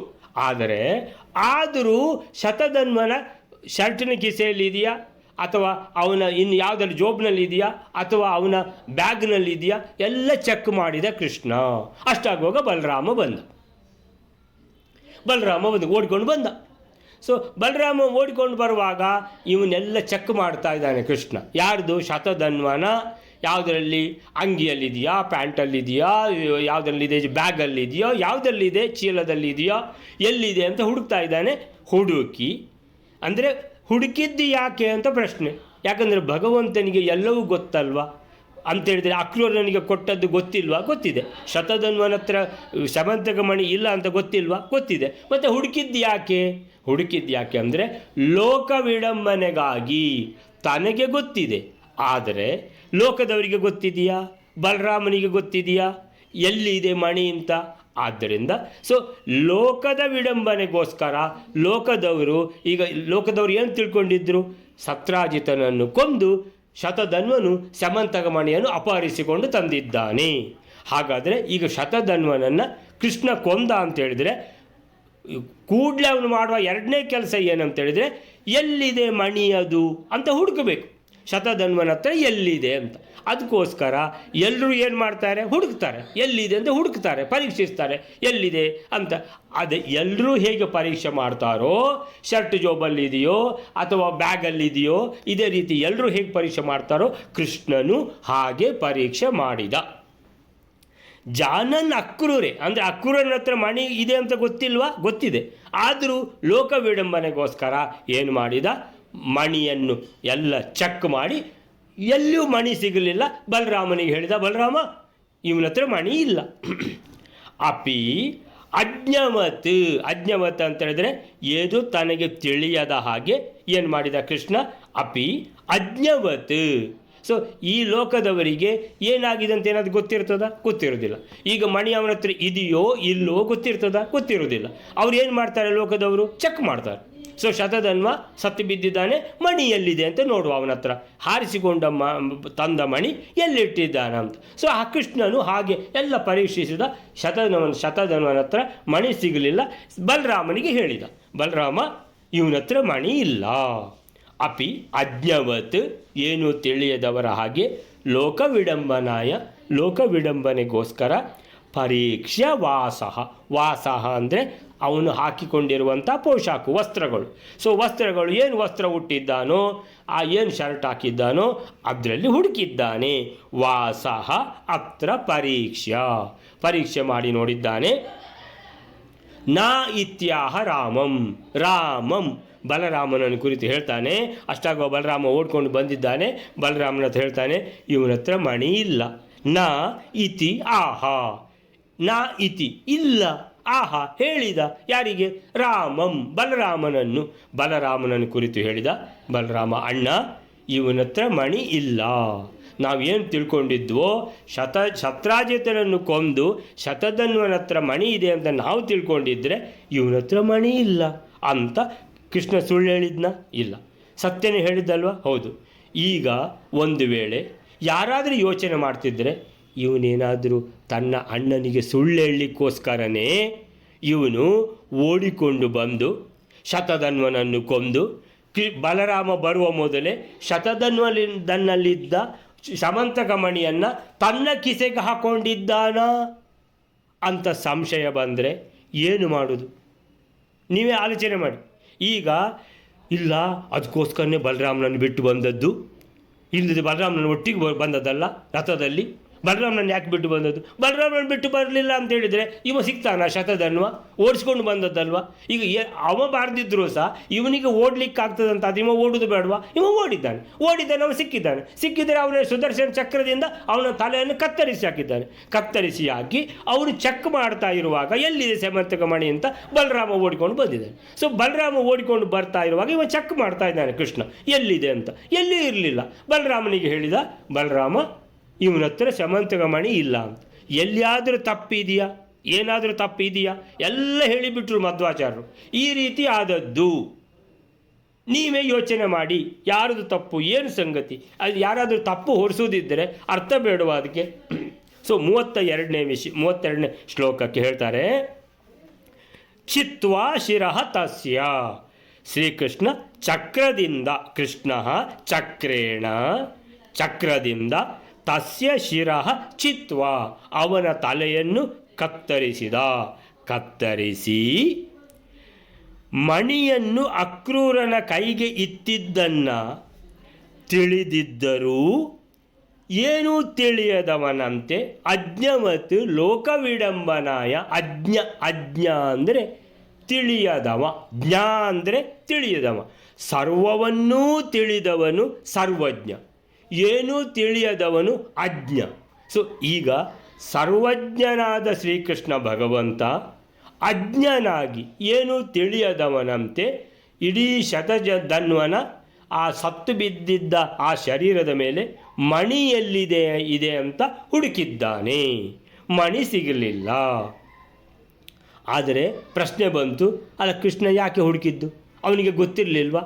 ಆದರೂ ಶತಧನ್ವನ ಶರ್ಟಿನ ಕಿಸೆಯಲ್ಲಿದೆಯಾ, ಅಥವಾ ಅವನ ಇನ್ನು ಯಾವುದಾದ್ರು ಜೋಬ್ನಲ್ಲಿ ಇದೆಯಾ, ಅಥವಾ ಅವನ ಬ್ಯಾಗ್ನಲ್ಲಿ ಇದೆಯಾ, ಎಲ್ಲ ಚೆಕ್ ಮಾಡಿದ ಕೃಷ್ಣ. ಅಷ್ಟಾಗುವಾಗ ಬಲರಾಮ ಬಂದ. ಓಡಿಕೊಂಡು ಬಂದ. ಸೊ ಬಲರಾಮ ಓಡಿಕೊಂಡು ಬರುವಾಗ ಇವನ್ನೆಲ್ಲ ಚೆಕ್ ಮಾಡ್ತಾ ಇದ್ದಾನೆ ಕೃಷ್ಣ. ಯಾರ್ದು? ಶತಧನ್ವನ ಯಾವುದರಲ್ಲಿ? ಅಂಗಿಯಲ್ಲಿದೆಯಾ, ಪ್ಯಾಂಟಲ್ಲಿದೆಯಾ, ಯಾವುದರಲ್ಲಿದೆ, ಬ್ಯಾಗಲ್ಲಿದೆಯೋ, ಯಾವುದರಲ್ಲಿದೆ, ಚೀಲದಲ್ಲಿದೆಯೋ, ಎಲ್ಲಿದೆ ಅಂತ ಹುಡುಕ್ತಾ ಇದ್ದಾನೆ. ಹುಡುಕಿದ್ದು ಯಾಕೆ ಅಂತ ಪ್ರಶ್ನೆ. ಯಾಕಂದರೆ ಭಗವಂತನಿಗೆ ಎಲ್ಲವೂ ಗೊತ್ತಲ್ವ ಅಂತೇಳಿದರೆ ಅಕ್ರೂರನಿಗೆ ಕೊಟ್ಟದ್ದು ಗೊತ್ತಿಲ್ವಾ? ಗೊತ್ತಿದೆ. ಶತಧನ್ವನ ಹತ್ರ ಸಮಂತಕ ಮಣಿ ಇಲ್ಲ ಅಂತ ಗೊತ್ತಿಲ್ವಾ? ಗೊತ್ತಿದೆ. ಮತ್ತು ಹುಡುಕಿದ್ದು ಯಾಕೆ ಅಂದರೆ ಲೋಕ ವಿಡಂಬನೆಗಾಗಿ. ತನಗೆ ಗೊತ್ತಿದೆ, ಆದರೆ ಲೋಕದವರಿಗೆ ಗೊತ್ತಿದೆಯಾ? ಬಲರಾಮನಿಗೆ ಗೊತ್ತಿದೆಯಾ ಎಲ್ಲಿದೆ ಮಣಿ ಅಂತ? ಆದ್ದರಿಂದ ಸೊ ಲೋಕದ ವಿಡಂಬನೆಗೋಸ್ಕರ ಲೋಕದವರು ಏನು ತಿಳ್ಕೊಂಡಿದ್ರು, ಸತ್ರಾಜಿತನನ್ನು ಕೊಂದು ಶತಧನ್ವನು ಸಮಂತಕಮಣಿಯನ್ನು ಅಪಹರಿಸಿಕೊಂಡು ತಂದಿದ್ದಾನೆ. ಹಾಗಾದರೆ ಈಗ ಶತಧನ್ವನನ್ನು ಕೃಷ್ಣ ಕೊಂದ ಅಂತ ಹೇಳಿದರೆ ಕೂಡಲೇ ಅವನು ಮಾಡುವ ಎರಡನೇ ಕೆಲಸ ಏನಂತ ಹೇಳಿದರೆ, ಎಲ್ಲಿದೆ ಮಣಿ ಅದು ಅಂತ ಹುಡುಕಬೇಕು. ಶತಧನ್ವನ ಹತ್ರ ಎಲ್ಲಿದೆ ಅಂತ. ಅದಕ್ಕೋಸ್ಕರ ಎಲ್ಲರೂ ಏನು ಮಾಡ್ತಾರೆ, ಹುಡುಕ್ತಾರೆ, ಎಲ್ಲಿದೆ ಅಂತ ಹುಡುಕ್ತಾರೆ, ಪರೀಕ್ಷಿಸ್ತಾರೆ ಎಲ್ಲಿದೆ ಅಂತ. ಅದೇ ಎಲ್ಲರೂ ಹೇಗೆ ಪರೀಕ್ಷೆ ಮಾಡ್ತಾರೋ, ಶರ್ಟ್ ಜೋಬಲ್ಲಿದೆಯೋ ಅಥವಾ ಬ್ಯಾಗಲ್ಲಿದೆಯೋ, ಇದೇ ರೀತಿ ಎಲ್ಲರೂ ಹೇಗೆ ಪರೀಕ್ಷೆ ಮಾಡ್ತಾರೋ ಕೃಷ್ಣನು ಹಾಗೆ ಪರೀಕ್ಷೆ ಮಾಡಿದ. ಜಾನನ್ ಅಕ್ರೂರೆ ಅಂದರೆ ಅಕ್ರೂರನ ಹತ್ರ ಮಣಿ ಇದೆ ಅಂತ ಗೊತ್ತಿಲ್ವಾ? ಗೊತ್ತಿದೆ. ಆದರೂ ಲೋಕ ವಿಡಂಬನೆಗೋಸ್ಕರ ಏನು ಮಾಡಿದ, ಮಣಿಯನ್ನು ಎಲ್ಲ ಚೆಕ್ ಮಾಡಿ ಎಲ್ಲಿಯೂ ಮಣಿ ಸಿಗಲಿಲ್ಲ. ಬಲರಾಮನಿಗೆ ಹೇಳಿದ, ಬಲರಾಮ ಇವನ ಹತ್ರ ಮಣಿ ಇಲ್ಲ. ಅಪಿ ಅಜ್ಞವತ್ ಅಂತ ಹೇಳಿದರೆ ಏದು ತನಗೆ ತಿಳಿಯದ ಹಾಗೆ ಏನು ಮಾಡಿದ ಕೃಷ್ಣ, ಅಪಿ ಅಜ್ಞವತ್. ಸೊ ಈ ಲೋಕದವರಿಗೆ ಏನಾಗಿದೆ ಅಂತ ಏನಾದರೂ ಗೊತ್ತಿರೋದಿಲ್ಲ. ಈಗ ಮಣಿ ಅವನ ಹತ್ರ ಇದೆಯೋ ಇಲ್ಲೋ ಗೊತ್ತಿರೋದಿಲ್ಲ. ಅವ್ರು ಏನು ಮಾಡ್ತಾರೆ, ಲೋಕದವರು ಚೆಕ್ ಮಾಡ್ತಾರೆ. ಸೊ ಶತಧನ್ವ ಸತ್ತು ಬಿದ್ದಿದ್ದಾನೆ, ಮಣಿ ಎಲ್ಲಿದೆ ಅಂತ ನೋಡುವ, ಅವನ ಹತ್ರ ಹಾರಿಸಿಕೊಂಡ ತಂದ ಮಣಿ ಎಲ್ಲಿಟ್ಟಿದ್ದಾನೆ ಅಂತ. ಸೊ ಆ ಕೃಷ್ಣನು ಹಾಗೆ ಎಲ್ಲ ಪರೀಕ್ಷಿಸಿದ. ಶತಧನ್ವನ ಹತ್ರ ಮಣಿ ಸಿಗಲಿಲ್ಲ. ಬಲರಾಮನಿಗೆ ಹೇಳಿದ, ಬಲರಾಮ ಇವನ ಹತ್ರ ಮಣಿ ಇಲ್ಲ. ಅಪಿ ಅಜ್ಞವತ್ ಏನು ತಿಳಿಯದವರ ಹಾಗೆ ಲೋಕವಿಡಂಬನೆಗೋಸ್ಕರ ಪರೀಕ್ಷೆ ವಾಸಃ ಅಂದರೆ ಅವನು ಹಾಕಿಕೊಂಡಿರುವಂಥ ಪೋಷಾಕು, ವಸ್ತ್ರಗಳು. ಸೊ ವಸ್ತ್ರಗಳು, ಏನು ವಸ್ತ್ರ ಹುಟ್ಟಿದ್ದಾನೋ, ಏನು ಶರ್ಟ್ ಹಾಕಿದ್ದಾನೋ ಅದರಲ್ಲಿ ಹುಡುಕಿದ್ದಾನೆ. ವಾಸಃ ಅತ್ರ ಪರೀಕ್ಷೆ ಮಾಡಿ ನೋಡಿದ್ದಾನೆ. ನಾ ಇತ್ಯಾಹ ರಾಮಂ ಬಲರಾಮನನ್ನು ಕುರಿತು ಹೇಳ್ತಾನೆ. ಅಷ್ಟಾಗೋ ಬಲರಾಮ ಓಡ್ಕೊಂಡು ಬಂದಿದ್ದಾನೆ. ಬಲರಾಮನ ಹತ್ರ ಹೇಳ್ತಾನೆ, ಇವನ ಹತ್ರ ಮಣಿ ಇಲ್ಲ. ನಾ ಇತಿ ಆಹಾ, ನಾ ಇತಿ ಇಲ್ಲ, ಆಹಾ ಹೇಳಿದ. ಯಾರಿಗೆ? ಬಲರಾಮನನ್ನು ಕುರಿತು ಹೇಳಿದ. ಬಲರಾಮ, ಅಣ್ಣ ಇವನ ಹತ್ರ ಮಣಿ ಇಲ್ಲ. ನಾವೇನು ತಿಳ್ಕೊಂಡಿದ್ವೋ, ಶತ್ರಾಜಿತನನ್ನು ಕೊಂದು ಶತಧನ್ವನ ಹತ್ರ ಮಣಿ ಇದೆ ಅಂತ ನಾವು ತಿಳ್ಕೊಂಡಿದ್ರೆ ಇವನ ಹತ್ರ ಮಣಿ ಇಲ್ಲ ಅಂತ ಕೃಷ್ಣ ಸುಳ್ಳು ಹೇಳಿದ್ನ? ಇಲ್ಲ, ಸತ್ಯನೇ ಹೇಳಿದ್ದಲ್ವ? ಹೌದು. ಈಗ ಒಂದು ವೇಳೆ ಯಾರಾದರೂ ಯೋಚನೆ ಮಾಡ್ತಿದ್ರೆ, ಇವನೇನಾದರೂ ತನ್ನ ಅಣ್ಣನಿಗೆ ಸುಳ್ಳು ಹೇಳಲಿಕ್ಕೋಸ್ಕರನೇ ಇವನು ಓಡಿಕೊಂಡು ಬಂದು ಶತಧನ್ವನನ್ನು ಕೊಂದು ಬಲರಾಮ ಬರುವ ಮೊದಲೇ ಶತಧನ್ವನಲ್ಲಿದ್ದ ಸಮಂತಕ ಮಣಿಯನ್ನು ತನ್ನ ಕಿಸೆಗೆ ಹಾಕೊಂಡಿದ್ದಾನ ಅಂತ ಸಂಶಯ ಬಂದರೆ ಏನು ಮಾಡೋದು? ನೀವೇ ಆಲೋಚನೆ ಮಾಡಿ. ಈಗ ಇಲ್ಲ, ಅದಕ್ಕೋಸ್ಕರನೇ ಬಲರಾಮನನ್ನು ಬಿಟ್ಟು ಬಂದದ್ದು, ಇಲ್ಲದೆ ಬಲರಾಮನನ್ನು ಒಟ್ಟಿಗೆ ಬಂದದ್ದಲ್ಲ ರಥದಲ್ಲಿ. ಬಲರಾಮನನ್ನು ಯಾಕೆ ಬಿಟ್ಟು ಬಂದದ್ದು? ಬಲರಾಮನನ್ನು ಬಿಟ್ಟು ಬರಲಿಲ್ಲ ಅಂತ ಹೇಳಿದರೆ ಇವ ಸಿಗ್ತಾನ? ಶತಧನ್ವ ಓಡಿಸ್ಕೊಂಡು ಬಂದದ್ದಲ್ವ. ಈಗ ಅವ ಬಾರ್ದಿದ್ರು ಸಹ ಇವನಿಗೆ ಓಡ್ಲಿಕ್ಕೆ ಆಗ್ತದಂತ ಅದು ಇವ ಓಡೋದು ಬೇಡವಾ? ಇವ ಓಡಿದ್ದಾನೆ, ಅವ ಸಿಕ್ಕಿದರೆ ಅವನ ಸುದರ್ಶನ ಚಕ್ರದಿಂದ ಅವನ ತಲೆಯನ್ನು ಕತ್ತರಿಸಿ ಹಾಕಿ ಅವರು ಚೆಕ್ ಮಾಡ್ತಾ ಇರುವಾಗ ಎಲ್ಲಿದೆ ಸಮಂತಕ ಮಣಿ ಅಂತ ಬಲರಾಮ ಓಡಿಕೊಂಡು ಬಂದಿದ್ದಾನೆ. ಸೊ ಬಲರಾಮ ಓಡಿಕೊಂಡು ಬರ್ತಾ ಇರುವಾಗ ಇವ ಚೆಕ್ ಮಾಡ್ತಾ ಇದ್ದಾನೆ ಕೃಷ್ಣ ಎಲ್ಲಿದೆ ಅಂತ. ಎಲ್ಲಿ ಇರಲಿಲ್ಲ. ಬಲರಾಮನಿಗೆ ಹೇಳಿದ, ಬಲರಾಮ ಇವನ ಹತ್ರ ಸಮಂತಕ ಮಣಿ ಇಲ್ಲ ಅಂತ. ಎಲ್ಲಿಯಾದರೂ ತಪ್ಪಿದೆಯಾ, ಏನಾದರೂ ತಪ್ಪಿದೆಯಾ ಎಲ್ಲ ಹೇಳಿಬಿಟ್ರು ಮಧ್ವಾಚಾರ್ಯರು. ಈ ರೀತಿ ಆದದ್ದು ನೀವೇ ಯೋಚನೆ ಮಾಡಿ, ಯಾರದು ತಪ್ಪು, ಏನು ಸಂಗತಿ, ಅದು ಯಾರಾದರೂ ತಪ್ಪು ಹೊರಿಸೋದಿದ್ದರೆ ಅರ್ಥ ಬೇಡವಾ ಅದಕ್ಕೆ? ಸೊ 32ನೇ ಶ್ಲೋಕಕ್ಕೆ ಹೇಳ್ತಾರೆ, ಚಿತ್ವಾ ಶಿರಃ ತಸ್ಯ. ಶ್ರೀಕೃಷ್ಣ ಚಕ್ರದಿಂದ, ಕೃಷ್ಣ ಚಕ್ರದಿಂದ ತಸ್ಯ ಶಿರಃ ಚಿತ್ವಾ ಅವನ ತಲೆಯನ್ನು ಕತ್ತರಿಸಿ ಮಣಿಯನ್ನು ಅಕ್ರೂರನ ಕೈಗೆ ಇತ್ತಿದ್ದನ್ನು ತಿಳಿದಿದ್ದರೂ ಏನೂ ತಿಳಿಯದವನಂತೆ ಅಜ್ಞವತ್ ಲೋಕವಿಡಂಬನಾಯ. ಅಜ್ಞ ಅಂದರೆ ತಿಳಿಯದವ, ಜ್ಞ ಅಂದರೆ ತಿಳಿಯದವ. ಸರ್ವವನ್ನೂ ತಿಳಿದವನು ಸರ್ವಜ್ಞ, ಏನೂ ತಿಳಿಯದವನು ಅಜ್ಞ. ಸೊ ಈಗ ಸರ್ವಜ್ಞನಾದ ಶ್ರೀಕೃಷ್ಣ ಭಗವಂತ ಅಜ್ಞನಾಗಿ ಏನೂ ತಿಳಿಯದವನಂತೆ ಇಡೀ ಶತಧನ್ವನ ಆ ಸತ್ತು ಬಿದ್ದಿದ್ದ ಆ ಶರೀರದ ಮೇಲೆ ಮಣಿ ಎಲ್ಲಿದೆ ಅಂತ ಹುಡುಕಿದ್ದಾನೆ. ಮಣಿ ಸಿಗಲಿಲ್ಲ. ಆದರೆ ಪ್ರಶ್ನೆ ಬಂತು, ಅಲ್ಲ ಕೃಷ್ಣ ಯಾಕೆ ಹುಡುಕಿದ್ದು? ಅವನಿಗೆ ಗೊತ್ತಿರಲಿಲ್ವಾ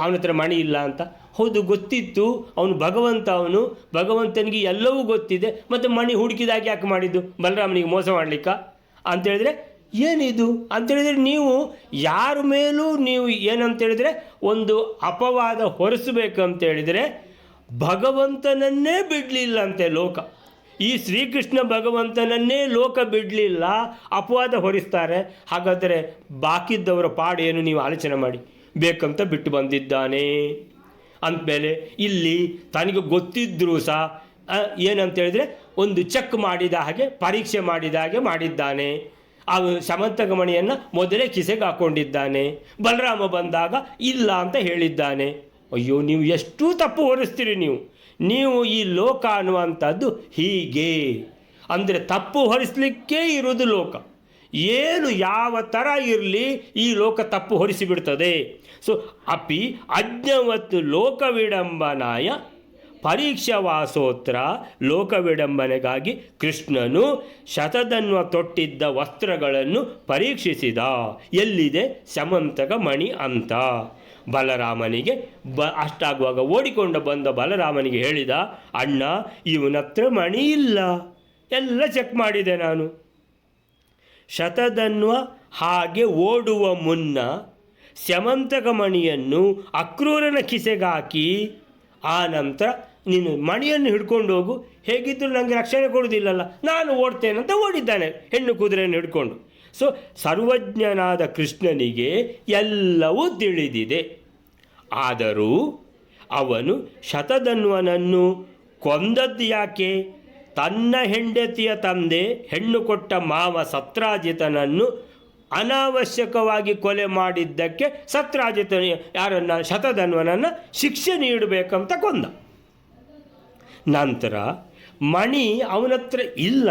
ಅವನ ಹತ್ರ ಮಣಿ ಇಲ್ಲ ಅಂತ? ಹೌದು ಗೊತ್ತಿತ್ತು, ಅವನು ಭಗವಂತನಿಗೆ ಎಲ್ಲವೂ ಗೊತ್ತಿದೆ, ಮತ್ತು ಮಣಿ ಹುಡುಕಿದಾಗ ಯಾಕೆ ಮಾಡಿದ್ದು? ಬಲರಾಮನಿಗೆ ಮೋಸ ಮಾಡಲಿಕ್ಕ ಅಂತೇಳಿದರೆ ಏನಿದು ಅಂತೇಳಿದರೆ, ನೀವು ಯಾರ ಮೇಲೂ ನೀವು ಏನಂತೇಳಿದರೆ ಒಂದು ಅಪವಾದ ಹೊರಿಸಬೇಕಂತೇಳಿದರೆ ಭಗವಂತನನ್ನೇ ಬಿಡಲಿಲ್ಲ ಅಂತೆ ಲೋಕ. ಈ ಶ್ರೀಕೃಷ್ಣ ಭಗವಂತನನ್ನೇ ಲೋಕ ಬಿಡಲಿಲ್ಲ, ಅಪವಾದ ಹೊರಿಸ್ತಾರೆ. ಹಾಗಾದರೆ ಬಾಕಿದ್ದವರ ಪಾಡೇನು ನೀವು ಆಲೋಚನೆ ಮಾಡಿ. ಬೇಕಂತ ಬಿಟ್ಟು ಬಂದಿದ್ದಾನೆ ಅಂದಮೇಲೆ ಇಲ್ಲಿ ತನಗೆ ಗೊತ್ತಿದ್ದರೂ ಸಹ ಏನಂತೇಳಿದರೆ ಒಂದು ಚೆಕ್ ಮಾಡಿದ ಹಾಗೆ, ಪರೀಕ್ಷೆ ಮಾಡಿದ ಹಾಗೆ ಮಾಡಿದ್ದಾನೆ. ಆ ಸಮಂತಕ ಮಣಿಯನ್ನು ಮೊದಲೇ ಕಿಸೆಗೆ ಹಾಕ್ಕೊಂಡಿದ್ದಾನೆ. ಬಲರಾಮ ಬಂದಾಗ ಇಲ್ಲ ಅಂತ ಹೇಳಿದ್ದಾನೆ. ಅಯ್ಯೋ, ನೀವು ಎಷ್ಟು ತಪ್ಪು ಹೊರಿಸ್ತೀರಿ ನೀವು ಈ ಲೋಕ ಅನ್ನುವಂಥದ್ದು ಹೀಗೆ. ಅಂದರೆ ತಪ್ಪು ಹೊರಿಸಲಿಕ್ಕೇ ಇರೋದು ಲೋಕ. ಏನು ಯಾವ ಥರ ಇರಲಿ ಈ ಲೋಕ ತಪ್ಪು ಹೊರಿಸಿಬಿಡ್ತದೆ. ಸೊ ಅಪಿ ಅಜ್ಞವತ್ತು ಲೋಕವಿಡಂಬನಾಯ ಪರೀಕ್ಷಾವಾಸೋತ್ರ. ಲೋಕವಿಡಂಬನೆಗಾಗಿ ಕೃಷ್ಣನು ಶತಧನ್ವ ತೊಟ್ಟಿದ್ದ ವಸ್ತ್ರಗಳನ್ನು ಪರೀಕ್ಷಿಸಿದ. ಎಲ್ಲಿದೆ ಸಮಂತಕ ಮಣಿ ಅಂತ. ಬಲರಾಮನಿಗೆ ಅಷ್ಟಾಗುವಾಗ ಓಡಿಕೊಂಡು ಬಂದ ಬಲರಾಮನಿಗೆ ಹೇಳಿದ, ಅಣ್ಣ ಇವನತ್ರ ಮಣಿ ಇಲ್ಲ, ಎಲ್ಲ ಚೆಕ್ ಮಾಡಿದೆ ನಾನು. ಶತಧನ್ವ ಹಾಗೆ ಓಡುವ ಮುನ್ನ ಸ್ಯಮಂತಕ ಮಣಿಯನ್ನು ಅಕ್ರೂರನ ಕಿಸೆಗಾಕಿ ಆ ನಂತರ ನೀನು ಮಣಿಯನ್ನು ಹಿಡ್ಕೊಂಡು ಹೋಗು, ಹೇಗಿದ್ದರೂ ನನಗೆ ರಕ್ಷಣೆ ಕೊಡುವುದಿಲ್ಲಲ್ಲ, ನಾನು ಓಡ್ತೇನೆ ಅಂತ ಓಡಿದ್ದಾನೆ ಹೆಣ್ಣು ಕುದುರೆಯನ್ನು ಹಿಡ್ಕೊಂಡು. ಸೊ ಸರ್ವಜ್ಞನಾದ ಕೃಷ್ಣನಿಗೆ ಎಲ್ಲವೂ ತಿಳಿದಿದೆ. ಆದರೂ ಅವನು ಶತಧನ್ವನನ್ನು ಕೊಂದದ್ದು ಯಾಕೆ? ತನ್ನ ಹೆಂಡತಿಯ ತಂದೆ ಹೆಣ್ಣು ಕೊಟ್ಟ ಮಾವ ಸತ್ರಾಜಿತನನ್ನು ಅನಾವಶ್ಯಕವಾಗಿ ಕೊಲೆ ಮಾಡಿದ್ದಕ್ಕೆ ಸತ್ರಾಜಿತನ ಯಾರನ್ನು? ಶತಧನ್ವನನ್ನು ಶಿಕ್ಷೆ ನೀಡಬೇಕಂತ ಕೊಂದ. ನಂತರ ಮಣಿ ಅವನತ್ರ ಇಲ್ಲ,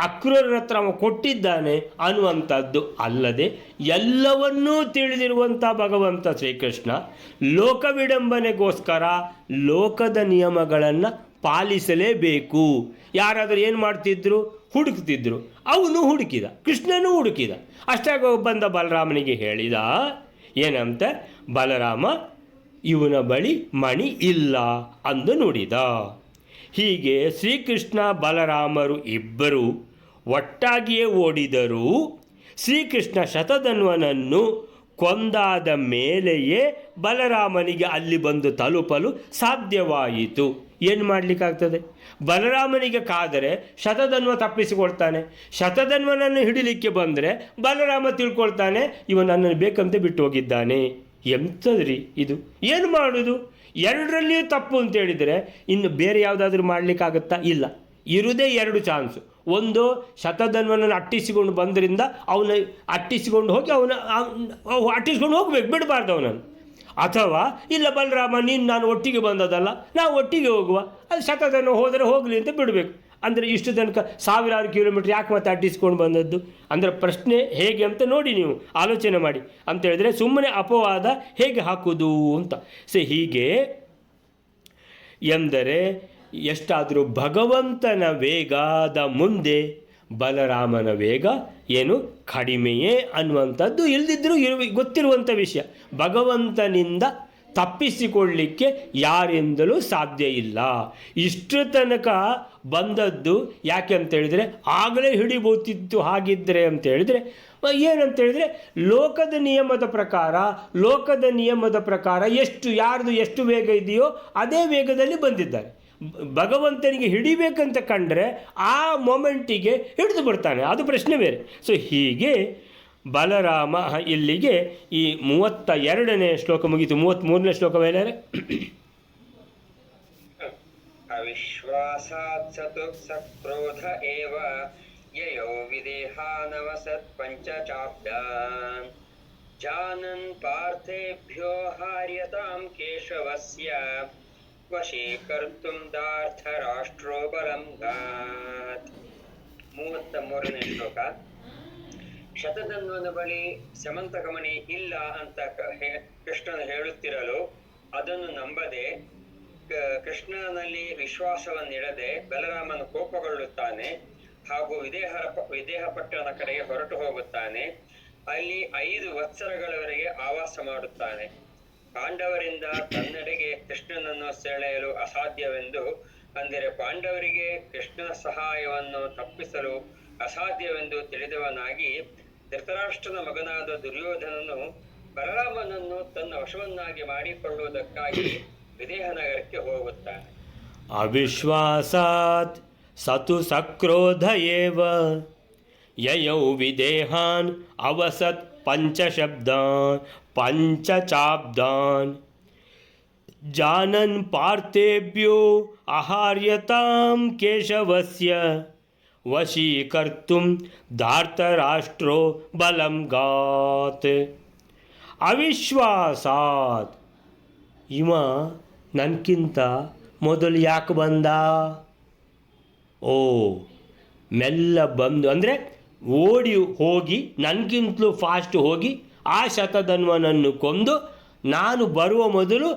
ಅಕ್ರೂರನ ಹತ್ರ ಅವ ಕೊಟ್ಟಿದ್ದಾನೆ ಅನ್ನುವಂಥದ್ದು ಅಲ್ಲದೆ ಎಲ್ಲವನ್ನೂ ತಿಳಿದಿರುವಂಥ ಭಗವಂತ ಶ್ರೀಕೃಷ್ಣ ಲೋಕವಿಡಂಬನೆಗೋಸ್ಕರ ಲೋಕದ ನಿಯಮಗಳನ್ನು ಪಾಲಿಸಲೇಬೇಕು. ಯಾರಾದರೂ ಏನು ಮಾಡ್ತಿದ್ರು? ಹುಡುಕ್ತಿದ್ರು. ಅವನು ಹುಡುಕಿದ, ಕೃಷ್ಣನೂ ಹುಡುಕಿದ. ಅಷ್ಟಾಗ ಬಂದ ಬಲರಾಮನಿಗೆ ಹೇಳಿದ ಏನಂತ, ಬಲರಾಮ ಇವನ ಬಳಿ ಮಣಿ ಇಲ್ಲ ಅಂದು ನುಡಿದ. ಹೀಗೆ ಶ್ರೀಕೃಷ್ಣ ಬಲರಾಮರು ಇಬ್ಬರು ಒಟ್ಟಾಗಿಯೇ ಓಡಿದರೂ ಶ್ರೀಕೃಷ್ಣ ಶತಧನ್ವನನ್ನು ಕೊಂದಾದ ಮೇಲೆಯೇ ಬಲರಾಮನಿಗೆ ಅಲ್ಲಿ ಬಂದು ತಲುಪಲು ಸಾಧ್ಯವಾಯಿತು. ಏನು ಮಾಡಲಿಕ್ಕಾಗ್ತದೆ? ಬಲರಾಮನಿಗೆ ಕಾದರೆ ಶತಧನ್ವ ತಪ್ಪಿಸಿಕೊಳ್ತಾನೆ, ಶತಧನ್ವನನ್ನು ಹಿಡಿಲಿಕ್ಕೆ ಬಂದರೆ ಬಲರಾಮ ತಿಳ್ಕೊಳ್ತಾನೆ ಇವ ನನ್ನನ್ನು ಬೇಕಂತ ಬಿಟ್ಟು ಹೋಗಿದ್ದಾನೆ. ಎಂಥದ್ರಿ ಇದು? ಏನು ಮಾಡೋದು? ಎರಡರಲ್ಲಿಯೂ ತಪ್ಪು ಅಂತೇಳಿದರೆ ಇನ್ನು ಬೇರೆ ಯಾವುದಾದ್ರೂ ಮಾಡಲಿಕ್ಕಾಗತ್ತಾ? ಇಲ್ಲ. ಇರುವುದೇ ಎರಡು ಚಾನ್ಸು. ಒಂದು, ಶತಧನ್ವನನ್ನು ಅಟ್ಟಿಸಿಕೊಂಡು ಬಂದ್ರಿಂದ ಅವನ ಅಟ್ಟಿಸಿಕೊಂಡು ಹೋಗಿ ಅಟ್ಟಿಸ್ಕೊಂಡು ಹೋಗ್ಬೇಕು, ಬಿಡಬಾರ್ದು ಅವನನ್ನು. ಅಥವಾ ಇಲ್ಲ, ಬಲರಾಮ ನೀನು ನಾನು ಒಟ್ಟಿಗೆ ಬಂದದಲ್ಲ, ನಾವು ಒಟ್ಟಿಗೆ ಹೋಗುವ, ಅದು ಶತಧನ್ವ ಹೋದರೆ ಹೋಗಲಿ ಅಂತ ಬಿಡಬೇಕು. ಅಂದರೆ ಇಷ್ಟು ತನಕ ಸಾವಿರಾರು ಕಿಲೋಮೀಟ್ರ್ ಯಾಕೆ ಮತ್ತೆ ಅಟ್ಟಿಸ್ಕೊಂಡು ಬಂದದ್ದು? ಅಂದರೆ ಪ್ರಶ್ನೆ ಹೇಗೆ ಅಂತ ನೋಡಿ, ನೀವು ಆಲೋಚನೆ ಮಾಡಿ ಅಂತ ಹೇಳಿದ್ರೆ ಸುಮ್ಮನೆ ಅಪವಾದ ಹೇಗೆ ಹಾಕುವುದು ಅಂತ. ಸೊ ಹೀಗೆ ಎಂದರೆ ಎಷ್ಟಾದರೂ ಭಗವಂತನ ವೇಗದ ಮುಂದೆ ಬಲರಾಮನ ವೇಗ ಏನು ಕಡಿಮೆಯೇ ಅನ್ನುವಂಥದ್ದು ಇಲ್ಲದಿದ್ದರೂ ಗೊತ್ತಿರುವಂಥ ವಿಷಯ. ಭಗವಂತನಿಂದ ತಪ್ಪಿಸಿಕೊಳ್ಳಲಿಕ್ಕೆ ಯಾರಿಂದಲೂ ಸಾಧ್ಯ ಇಲ್ಲ. ಇಷ್ಟು ತನಕ ಬಂದದ್ದು ಯಾಕೆ ಅಂತೇಳಿದರೆ ಆಗಲೇ ಹಿಡಿಬೋತಿತ್ತು. ಹಾಗಿದ್ದರೆ ಅಂತೇಳಿದರೆ ಏನಂತೇಳಿದರೆ ಲೋಕದ ನಿಯಮದ ಪ್ರಕಾರ ಯಾರ್ದು ಎಷ್ಟು ವೇಗ ಇದೆಯೋ ಅದೇ ವೇಗದಲ್ಲಿ ಬಂದಿದ್ದಾರೆ. ಭಗವಂತನಿಗೆ ಹಿಡಿಬೇಕಂತ ಕಂಡ್ರೆ ಆ ಮೊಮೆಂಟಿಗೆ ಹಿಡಿದು ಬಿಡ್ತಾನೆ, ಅದು ಪ್ರಶ್ನೆ ಬೇರೆ. ಸೊ ಹೀಗೆ ಬಲರಾಮ ಇಲ್ಲಿಗೆ ಈ 32ನೇ ಶ್ಲೋಕ ಮುಗೀತು. 33ನೇ ಶ್ಲೋಕ ಮೇಲೆ ಅವಿಶ್ವಾಸಾತ್ ಸತು ಸಕ್ರೋಧ ಏವ ಯಯೋ ವಿದೇಹಾನವಸತ್ ಪಂಚಚಾಪ್ಯಾನ್ ಜಾನನ್ ಪಾರ್ಥೇಭ್ಯೋ ಹಾರ್ಯತಾಂ ಕೇಶವಸ್ಯ ವಶೀಕರ್ತುಂ ದಾರ್ಥರಾಷ್ಟ್ರೋ ಬಲಂ ಗಾತ್. 33ನೇ ಶ್ಲೋಕ. ಶತಧನ್ವನ ಬಳಿ ಸಮಂತಕಮಣಿ ಇಲ್ಲ ಅಂತ ಕೃಷ್ಣನು ಹೇಳುತ್ತಿರಲು ಅದನ್ನು ನಂಬದೆ ಕೃಷ್ಣನಲ್ಲಿ ವಿಶ್ವಾಸವನ್ನಿಡದೆ ಬಲರಾಮನು ಕೋಪಗೊಳ್ಳುತ್ತಾನೆ. ಹಾಗೂ ವಿದೇಹ ಪಟ್ಟಣದ ಕಡೆಗೆ ಹೊರಟು ಹೋಗುತ್ತಾನೆ. ಅಲ್ಲಿ 5 ವತ್ಸರಗಳವರೆಗೆ ಆವಾಸ ಮಾಡುತ್ತಾನೆ. ಪಾಂಡವರಿಂದ ತನ್ನೆಡೆಗೆ ಕೃಷ್ಣನನ್ನು ಸೆಳೆಯಲು ಅಸಾಧ್ಯವೆಂದು, ಅಂದರೆ ಪಾಂಡವರಿಗೆ ಕೃಷ್ಣನ ಸಹಾಯವನ್ನು ತಪ್ಪಿಸಲು ಅಸಾಧ್ಯವೆಂದು ತಿಳಿದವನಾಗಿ ಧೃತರಾಷ್ಟ್ರನ ಮಗನಾದ ದುರ್ಯೋಧನನು ಬಲರಾಮನನ್ನು ತನ್ನ ವಶವನ್ನಾಗಿ ಮಾಡಿಕೊಳ್ಳುವುದಕ್ಕಾಗಿ ವಿದೇಹ ನಗರಕ್ಕೆ ಹೋಗುತ್ತಾನೆ. ಅವಿಶ್ವಾಸಾತ್ ಸತು ಸಕ್ರೋಧ ಏವ ಯಯೌ ವಿದೇಹಾನ್ ಅವಸತ್ ಪಂಚಚಾಬ್ದಾನ್ ಜಾನನ್ ಪಾರ್ಥೇಭ್ಯೋ ಅಹಾರ್ಯತಾಂ ಕೇಶವಸ್ಯ ವಶೀಕರ್ತುಂ ಧಾರ್ತರಾಷ್ಟ್ರೋ ಬಲಂ ಗಾತ್. ಅವಿಶ್ವಾಸಾತ್, ಇವ ನನಗಿಂತ ಮೊದಲು ಯಾಕೆ ಬಂದ? ಓ, ಮೆಲ್ಲ ಬಂದು ಅಂದರೆ ಓಡಿ ಹೋಗಿ ನನಗಿಂತಲೂ ಫಾಸ್ಟ್ ಹೋಗಿ ಆ ಶತಧನ್ವನನ್ನು ಕೊಂದು ನಾನು ಬರುವ ಮೊದಲು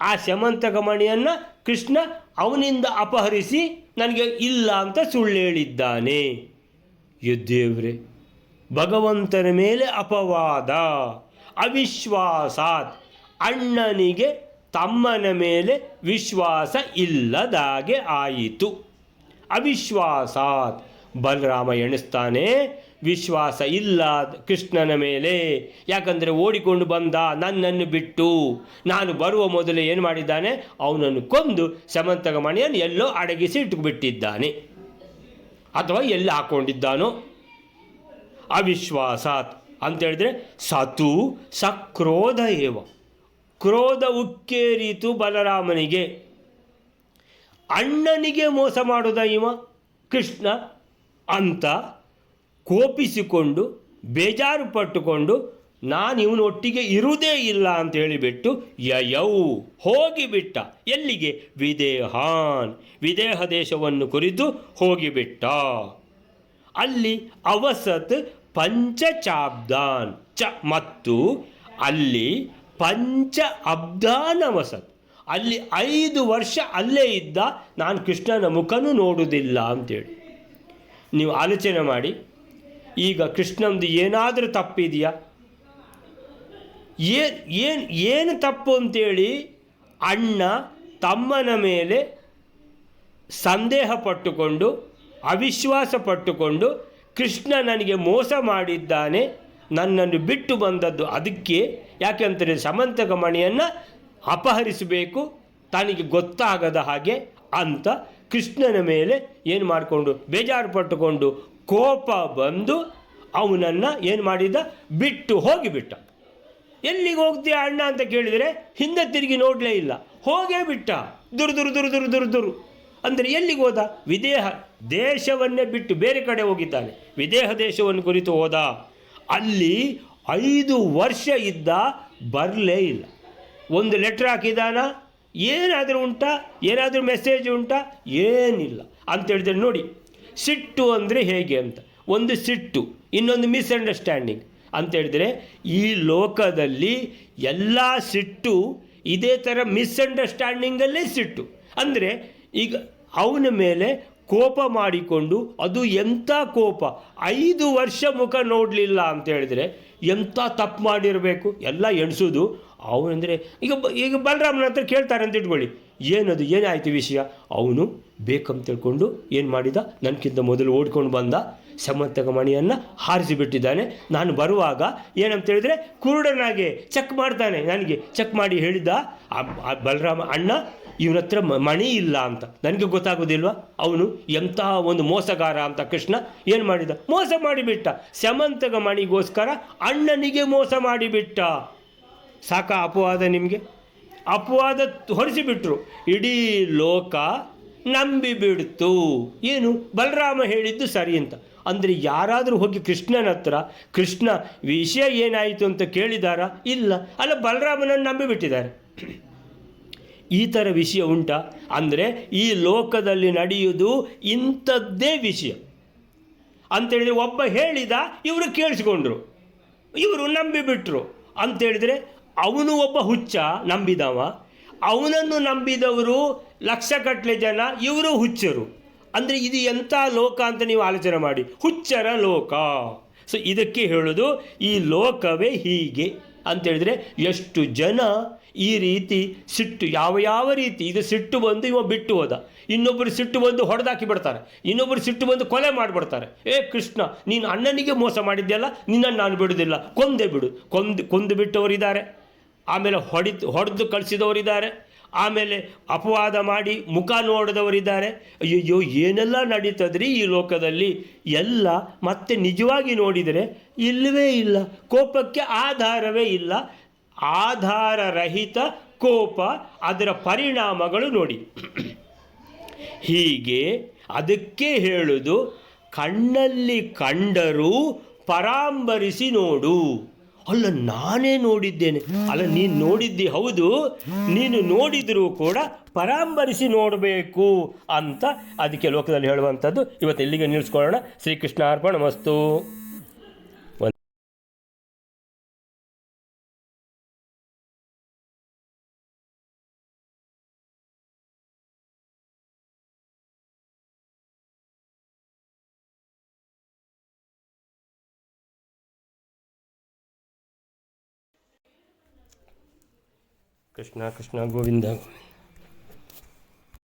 ಆ ಸ್ಯಮಂತಕ ಮಣಿಯನ್ನು ಕೃಷ್ಣ ಅವನಿಂದ ಅಪಹರಿಸಿ ನನಗೆ ಇಲ್ಲ ಅಂತ ಸುಳ್ಳು ಹೇಳಿದ್ದಾನೆ. ದೇವ್ರೆ, ಭಗವಂತನ ಮೇಲೆ ಅಪವಾದ. ಅವಿಶ್ವಾಸಾತ್, ಅಣ್ಣನಿಗೆ ತಮ್ಮನ ಮೇಲೆ ವಿಶ್ವಾಸ ಇಲ್ಲದಾಗೆ ಆಯಿತು. ಅವಿಶ್ವಾಸಾತ್, ಬಲರಾಮ ಎಣಿಸ್ತಾನೆ ವಿಶ್ವಾಸ ಇಲ್ಲ ಕೃಷ್ಣನ ಮೇಲೆ. ಯಾಕಂದರೆ ಓಡಿಕೊಂಡು ಬಂದ ನನ್ನನ್ನು ಬಿಟ್ಟು. ನಾನು ಬರುವ ಮೊದಲೇ ಏನು ಮಾಡಿದ್ದಾನೆ? ಅವನನ್ನು ಕೊಂದು ಸಮಂತಕ ಮಣಿಯನ್ನು ಎಲ್ಲೋ ಅಡಗಿಸಿ ಇಟ್ಟುಬಿಟ್ಟಿದ್ದಾನೆ, ಅಥವಾ ಎಲ್ಲಿ ಹಾಕ್ಕೊಂಡಿದ್ದಾನೋ. ಅವಿಶ್ವಾಸಾತ್ ಅಂತೇಳಿದ್ರೆ ಸತು ಸಕ್ರೋಧ ಏವ, ಕ್ರೋಧ ಉಕ್ಕೇರಿತು ಬಲರಾಮನಿಗೆ. ಅಣ್ಣನಿಗೆ ಮೋಸ ಮಾಡುದ ಇವ ಕೃಷ್ಣ ಅಂತ ಕೋಪಿಸಿಕೊಂಡು ಬೇಜಾರು ಪಟ್ಟುಕೊಂಡು ನಾನು ಇವನೊಟ್ಟಿಗೆ ಇರುವುದೇ ಇಲ್ಲ ಅಂತ ಹೇಳಿಬಿಟ್ಟು ಯಯೌ ಹೋಗಿಬಿಟ್ಟ. ಎಲ್ಲಿಗೆ? ವಿದೇಹಾನ್, ವಿದೇಹ ದೇಶವನ್ನು ಕುರಿತು ಹೋಗಿಬಿಟ್ಟ. ಅಲ್ಲಿ ಅವಸತ್ ಪಂಚಚಾಬ್ದಾನ್ ಮತ್ತು ಅಲ್ಲಿ ಅಬ್ದಾನ್ ಅವಸತ್, ಅಲ್ಲಿ 5 ವರ್ಷ ಅಲ್ಲೇ ಇದ್ದ. ನಾನು ಕೃಷ್ಣನ ಮುಖನೂ ನೋಡುವುದಿಲ್ಲ ಅಂತೇಳಿ. ನೀವು ಆಲೋಚನೆ ಮಾಡಿ, ಈಗ ಕೃಷ್ಣಂದು ಏನಾದರೂ ತಪ್ಪಿದೆಯಾ? ಏನು ತಪ್ಪು ಅಂತೇಳಿ ಅಣ್ಣ ತಮ್ಮನ ಮೇಲೆ ಸಂದೇಹ ಪಟ್ಟುಕೊಂಡು ಅವಿಶ್ವಾಸ ಪಟ್ಟುಕೊಂಡು ಕೃಷ್ಣ ನನಗೆ ಮೋಸ ಮಾಡಿದ್ದಾನೆ, ನನ್ನನ್ನು ಬಿಟ್ಟು ಬಂದದ್ದು ಅದಕ್ಕೆ. ಯಾಕೆಂದರೆ ಸಮಂತಕ ಮಣಿಯನ್ನು ಅಪಹರಿಸಬೇಕು ತನಗೆ ಗೊತ್ತಾಗದ ಹಾಗೆ ಅಂತ ಕೃಷ್ಣನ ಮೇಲೆ ಏನು ಮಾಡಿಕೊಂಡು ಬೇಜಾರು ಪಟ್ಟುಕೊಂಡು ಕೋಪ ಬಂದು ಅವನನ್ನು ಏನು ಮಾಡಿದ? ಬಿಟ್ಟು ಹೋಗಿಬಿಟ್ಟ. ಎಲ್ಲಿಗೆ ಹೋಗ್ತೀಯ ಅಣ್ಣ ಅಂತ ಕೇಳಿದರೆ ಹಿಂದೆ ತಿರುಗಿ ನೋಡಲೇ ಇಲ್ಲ, ಹೋಗೇ ಬಿಟ್ಟ. ದುರು ಅಂದರೆ ಎಲ್ಲಿಗೆ ಹೋದ? ವಿದೇಹ ದೇಶವನ್ನೇ ಬಿಟ್ಟು ಬೇರೆ ಕಡೆ ಹೋಗಿದ್ದಾನೆ. ವಿದೇಹ ದೇಶವನ್ನು ಕುರಿತು ಹೋದ. ಅಲ್ಲಿ 5 ವರ್ಷ ಇದ್ದ, ಬರಲೇ ಇಲ್ಲ. ಒಂದು ಲೆಟ್ರ್ ಹಾಕಿದಾನ? ಏನಾದರೂ ಉಂಟಾ? ಏನಾದರೂ ಮೆಸೇಜ್ ಉಂಟಾ? ಏನಿಲ್ಲ ಅಂತೇಳಿದ್ರೆ ನೋಡಿ, ಸಿಟ್ಟು ಅಂದರೆ ಹೇಗೆ ಅಂತ. ಒಂದು ಸಿಟ್ಟು, ಇನ್ನೊಂದು ಮಿಸ್ಅಂಡರ್ಸ್ಟ್ಯಾಂಡಿಂಗ್ ಅಂತೇಳಿದರೆ ಈ ಲೋಕದಲ್ಲಿ ಎಲ್ಲ ಸಿಟ್ಟು ಇದೇ ಥರ ಮಿಸ್ಅಂಡರ್ಸ್ಟ್ಯಾಂಡಿಂಗಲ್ಲೇ ಸಿಟ್ಟು. ಅಂದರೆ ಈಗ ಅವನ ಮೇಲೆ ಕೋಪ ಮಾಡಿಕೊಂಡು, ಅದು ಎಂಥ ಕೋಪ, 5 ವರ್ಷ ಮುಖ ನೋಡಲಿಲ್ಲ ಅಂತ ಹೇಳಿದರೆ ಎಂಥ ತಪ್ಪು ಮಾಡಿರಬೇಕು ಎಲ್ಲ ಎಣಿಸೋದು. ಅವನಂದರೆ ಈಗ ಬಲರಾಮನ ಹತ್ರ ಕೇಳ್ತಾರೆ ಅಂತ ಇಟ್ಕೊಳ್ಳಿ, ಏನದು ಏನಾಯಿತು ವಿಷಯ? ಅವನು ಬೇಕಂತ ತಿಳ್ಕೊಂಡು ಏನು ಮಾಡಿದ? ನನಗಿಂತ ಮೊದಲು ಓಡ್ಕೊಂಡು ಬಂದ, ಸಮಂತಕ ಮಣಿಯನ್ನು ಹಾರಿಸಿಬಿಟ್ಟಿದ್ದಾನೆ. ನಾನು ಬರುವಾಗ ಏನಂತ ಹೇಳಿದರೆ ಕುರುಡನಾಗೆ ಚೆಕ್ ಮಾಡ್ತಾನೆ. ನನಗೆ ಚೆಕ್ ಮಾಡಿ ಹೇಳಿದ್ದ ಬಲರಾಮ ಅಣ್ಣ, ಇವನ ಹತ್ರ ಮಣಿ ಇಲ್ಲ ಅಂತ. ನನಗೆ ಗೊತ್ತಾಗೋದಿಲ್ವ ಅವನು ಎಂತಹ ಒಂದು ಮೋಸಗಾರ ಅಂತ. ಕೃಷ್ಣ ಏನು ಮಾಡಿದ? ಮೋಸ ಮಾಡಿಬಿಟ್ಟ. ಸಮಂತಕ ಮಣಿಗೋಸ್ಕರ ಅಣ್ಣನಿಗೆ ಮೋಸ ಮಾಡಿಬಿಟ್ಟ. ಸಾಕ ಅಪವಾದ ನಿಮಗೆ? ಅಪವಾದ ಹೊರಿಸಿಬಿಟ್ರು. ಇಡೀ ಲೋಕ ನಂಬಿಬಿಡ್ತು. ಏನು? ಬಲರಾಮ ಹೇಳಿದ್ದು ಸರಿ ಅಂತ. ಅಂದರೆ ಯಾರಾದರೂ ಹೋಗಿ ಕೃಷ್ಣನ ಹತ್ರ ಕೃಷ್ಣ ವಿಷಯ ಏನಾಯಿತು ಅಂತ ಕೇಳಿದಾರಾ? ಇಲ್ಲ. ಅಲ್ಲ, ಬಲರಾಮನನ್ನು ನಂಬಿಬಿಟ್ಟಿದ್ದಾರೆ. ಈ ಥರ ವಿಷಯ ಉಂಟಾ? ಅಂದರೆ ಈ ಲೋಕದಲ್ಲಿ ನಡೆಯುವುದು ಇಂಥದ್ದೇ ವಿಷಯ ಅಂಥೇಳಿದರೆ, ಒಬ್ಬ ಹೇಳಿದ, ಇವರು ಕೇಳಿಸ್ಕೊಂಡ್ರು, ಇವರು ನಂಬಿಬಿಟ್ರು ಅಂಥೇಳಿದರೆ ಅವನು ಒಬ್ಬ ಹುಚ್ಚ ನಂಬಿದವ. ಅವನನ್ನು ನಂಬಿದವರು ಲಕ್ಷಗಟ್ಟಲೆ ಜನ, ಇವರು ಹುಚ್ಚರು. ಅಂದರೆ ಇದು ಎಂಥ ಲೋಕ ಅಂತ ನೀವು ಆಲೋಚನೆ ಮಾಡಿ, ಹುಚ್ಚರ ಲೋಕ. ಸೊ ಇದಕ್ಕೆ ಹೇಳೋದು ಈ ಲೋಕವೇ ಹೀಗೆ ಅಂತೇಳಿದರೆ, ಎಷ್ಟು ಜನ ಈ ರೀತಿ ಸಿಟ್ಟು, ಯಾವ ರೀತಿ, ಇದು ಸಿಟ್ಟು ಬಂದು ಇವ ಬಿಟ್ಟು ಹೋದ, ಇನ್ನೊಬ್ಬರು ಸಿಟ್ಟು ಬಂದು ಹೊಡೆದಾಕಿ ಬಿಡ್ತಾರೆ, ಇನ್ನೊಬ್ಬರು ಸಿಟ್ಟು ಬಂದು ಕೊಲೆ ಮಾಡಿಬಿಡ್ತಾರೆ. ಕೃಷ್ಣ, ನೀನು ಅಣ್ಣನಿಗೆ ಮೋಸ ಮಾಡಿದ್ಯಲ್ಲ, ನಿನ್ನನ್ನು ನಾನು ಬಿಡೋದಿಲ್ಲ, ಕೊಂದೇ ಬಿಡು. ಕೊಂದು ಬಿಟ್ಟವರಿದ್ದಾರೆ, ಆಮೇಲೆ ಹೊಡೆದು ಕಳಿಸಿದವರಿದ್ದಾರೆ, ಆಮೇಲೆ ಅಪವಾದ ಮಾಡಿ ಮುಖ ನೋಡಿದವರಿದ್ದಾರೆ. ಅಯ್ಯೋ ಏನೆಲ್ಲ ನಡೀತದ್ರಿ ಈ ಲೋಕದಲ್ಲಿ ಎಲ್ಲ. ಮತ್ತೆ ನಿಜವಾಗಿ ನೋಡಿದರೆ ಇಲ್ಲವೇ ಇಲ್ಲ, ಕೋಪಕ್ಕೆ ಆಧಾರವೇ ಇಲ್ಲ. ಆಧಾರರಹಿತ ಕೋಪ, ಅದರ ಪರಿಣಾಮಗಳು ನೋಡಿ. ಹೀಗೆ ಅದಕ್ಕೆ ಹೇಳುವುದು, ಕಣ್ಣಲ್ಲಿ ಕಂಡರೂ ಪರಾಂಬರಿಸಿ ನೋಡು. ಅಲ್ಲ, ನಾನೇ ನೋಡಿದ್ದೇನೆ. ಅಲ್ಲ, ನೀನು ನೋಡಿದ್ದಿ ಹೌದು, ನೀನು ನೋಡಿದರೂ ಕೂಡ ಪರಾಂಬರಿಸಿ ನೋಡಬೇಕು ಅಂತ ಅದಕ್ಕೆ ಲೋಕದಲ್ಲಿ ಹೇಳುವಂಥದ್ದು. ಇವತ್ತು ಇಲ್ಲಿಗೆ ನಿಲ್ಲಿಸ್ಕೊಳ್ಳೋಣ. ಶ್ರೀಕೃಷ್ಣ ಅರ್ಪಣಮಸ್ತು. ಕೃಷ್ಣ ಕೃಷ್ಣ ಗೋವಿಂದ ಗೋವಿಂದ.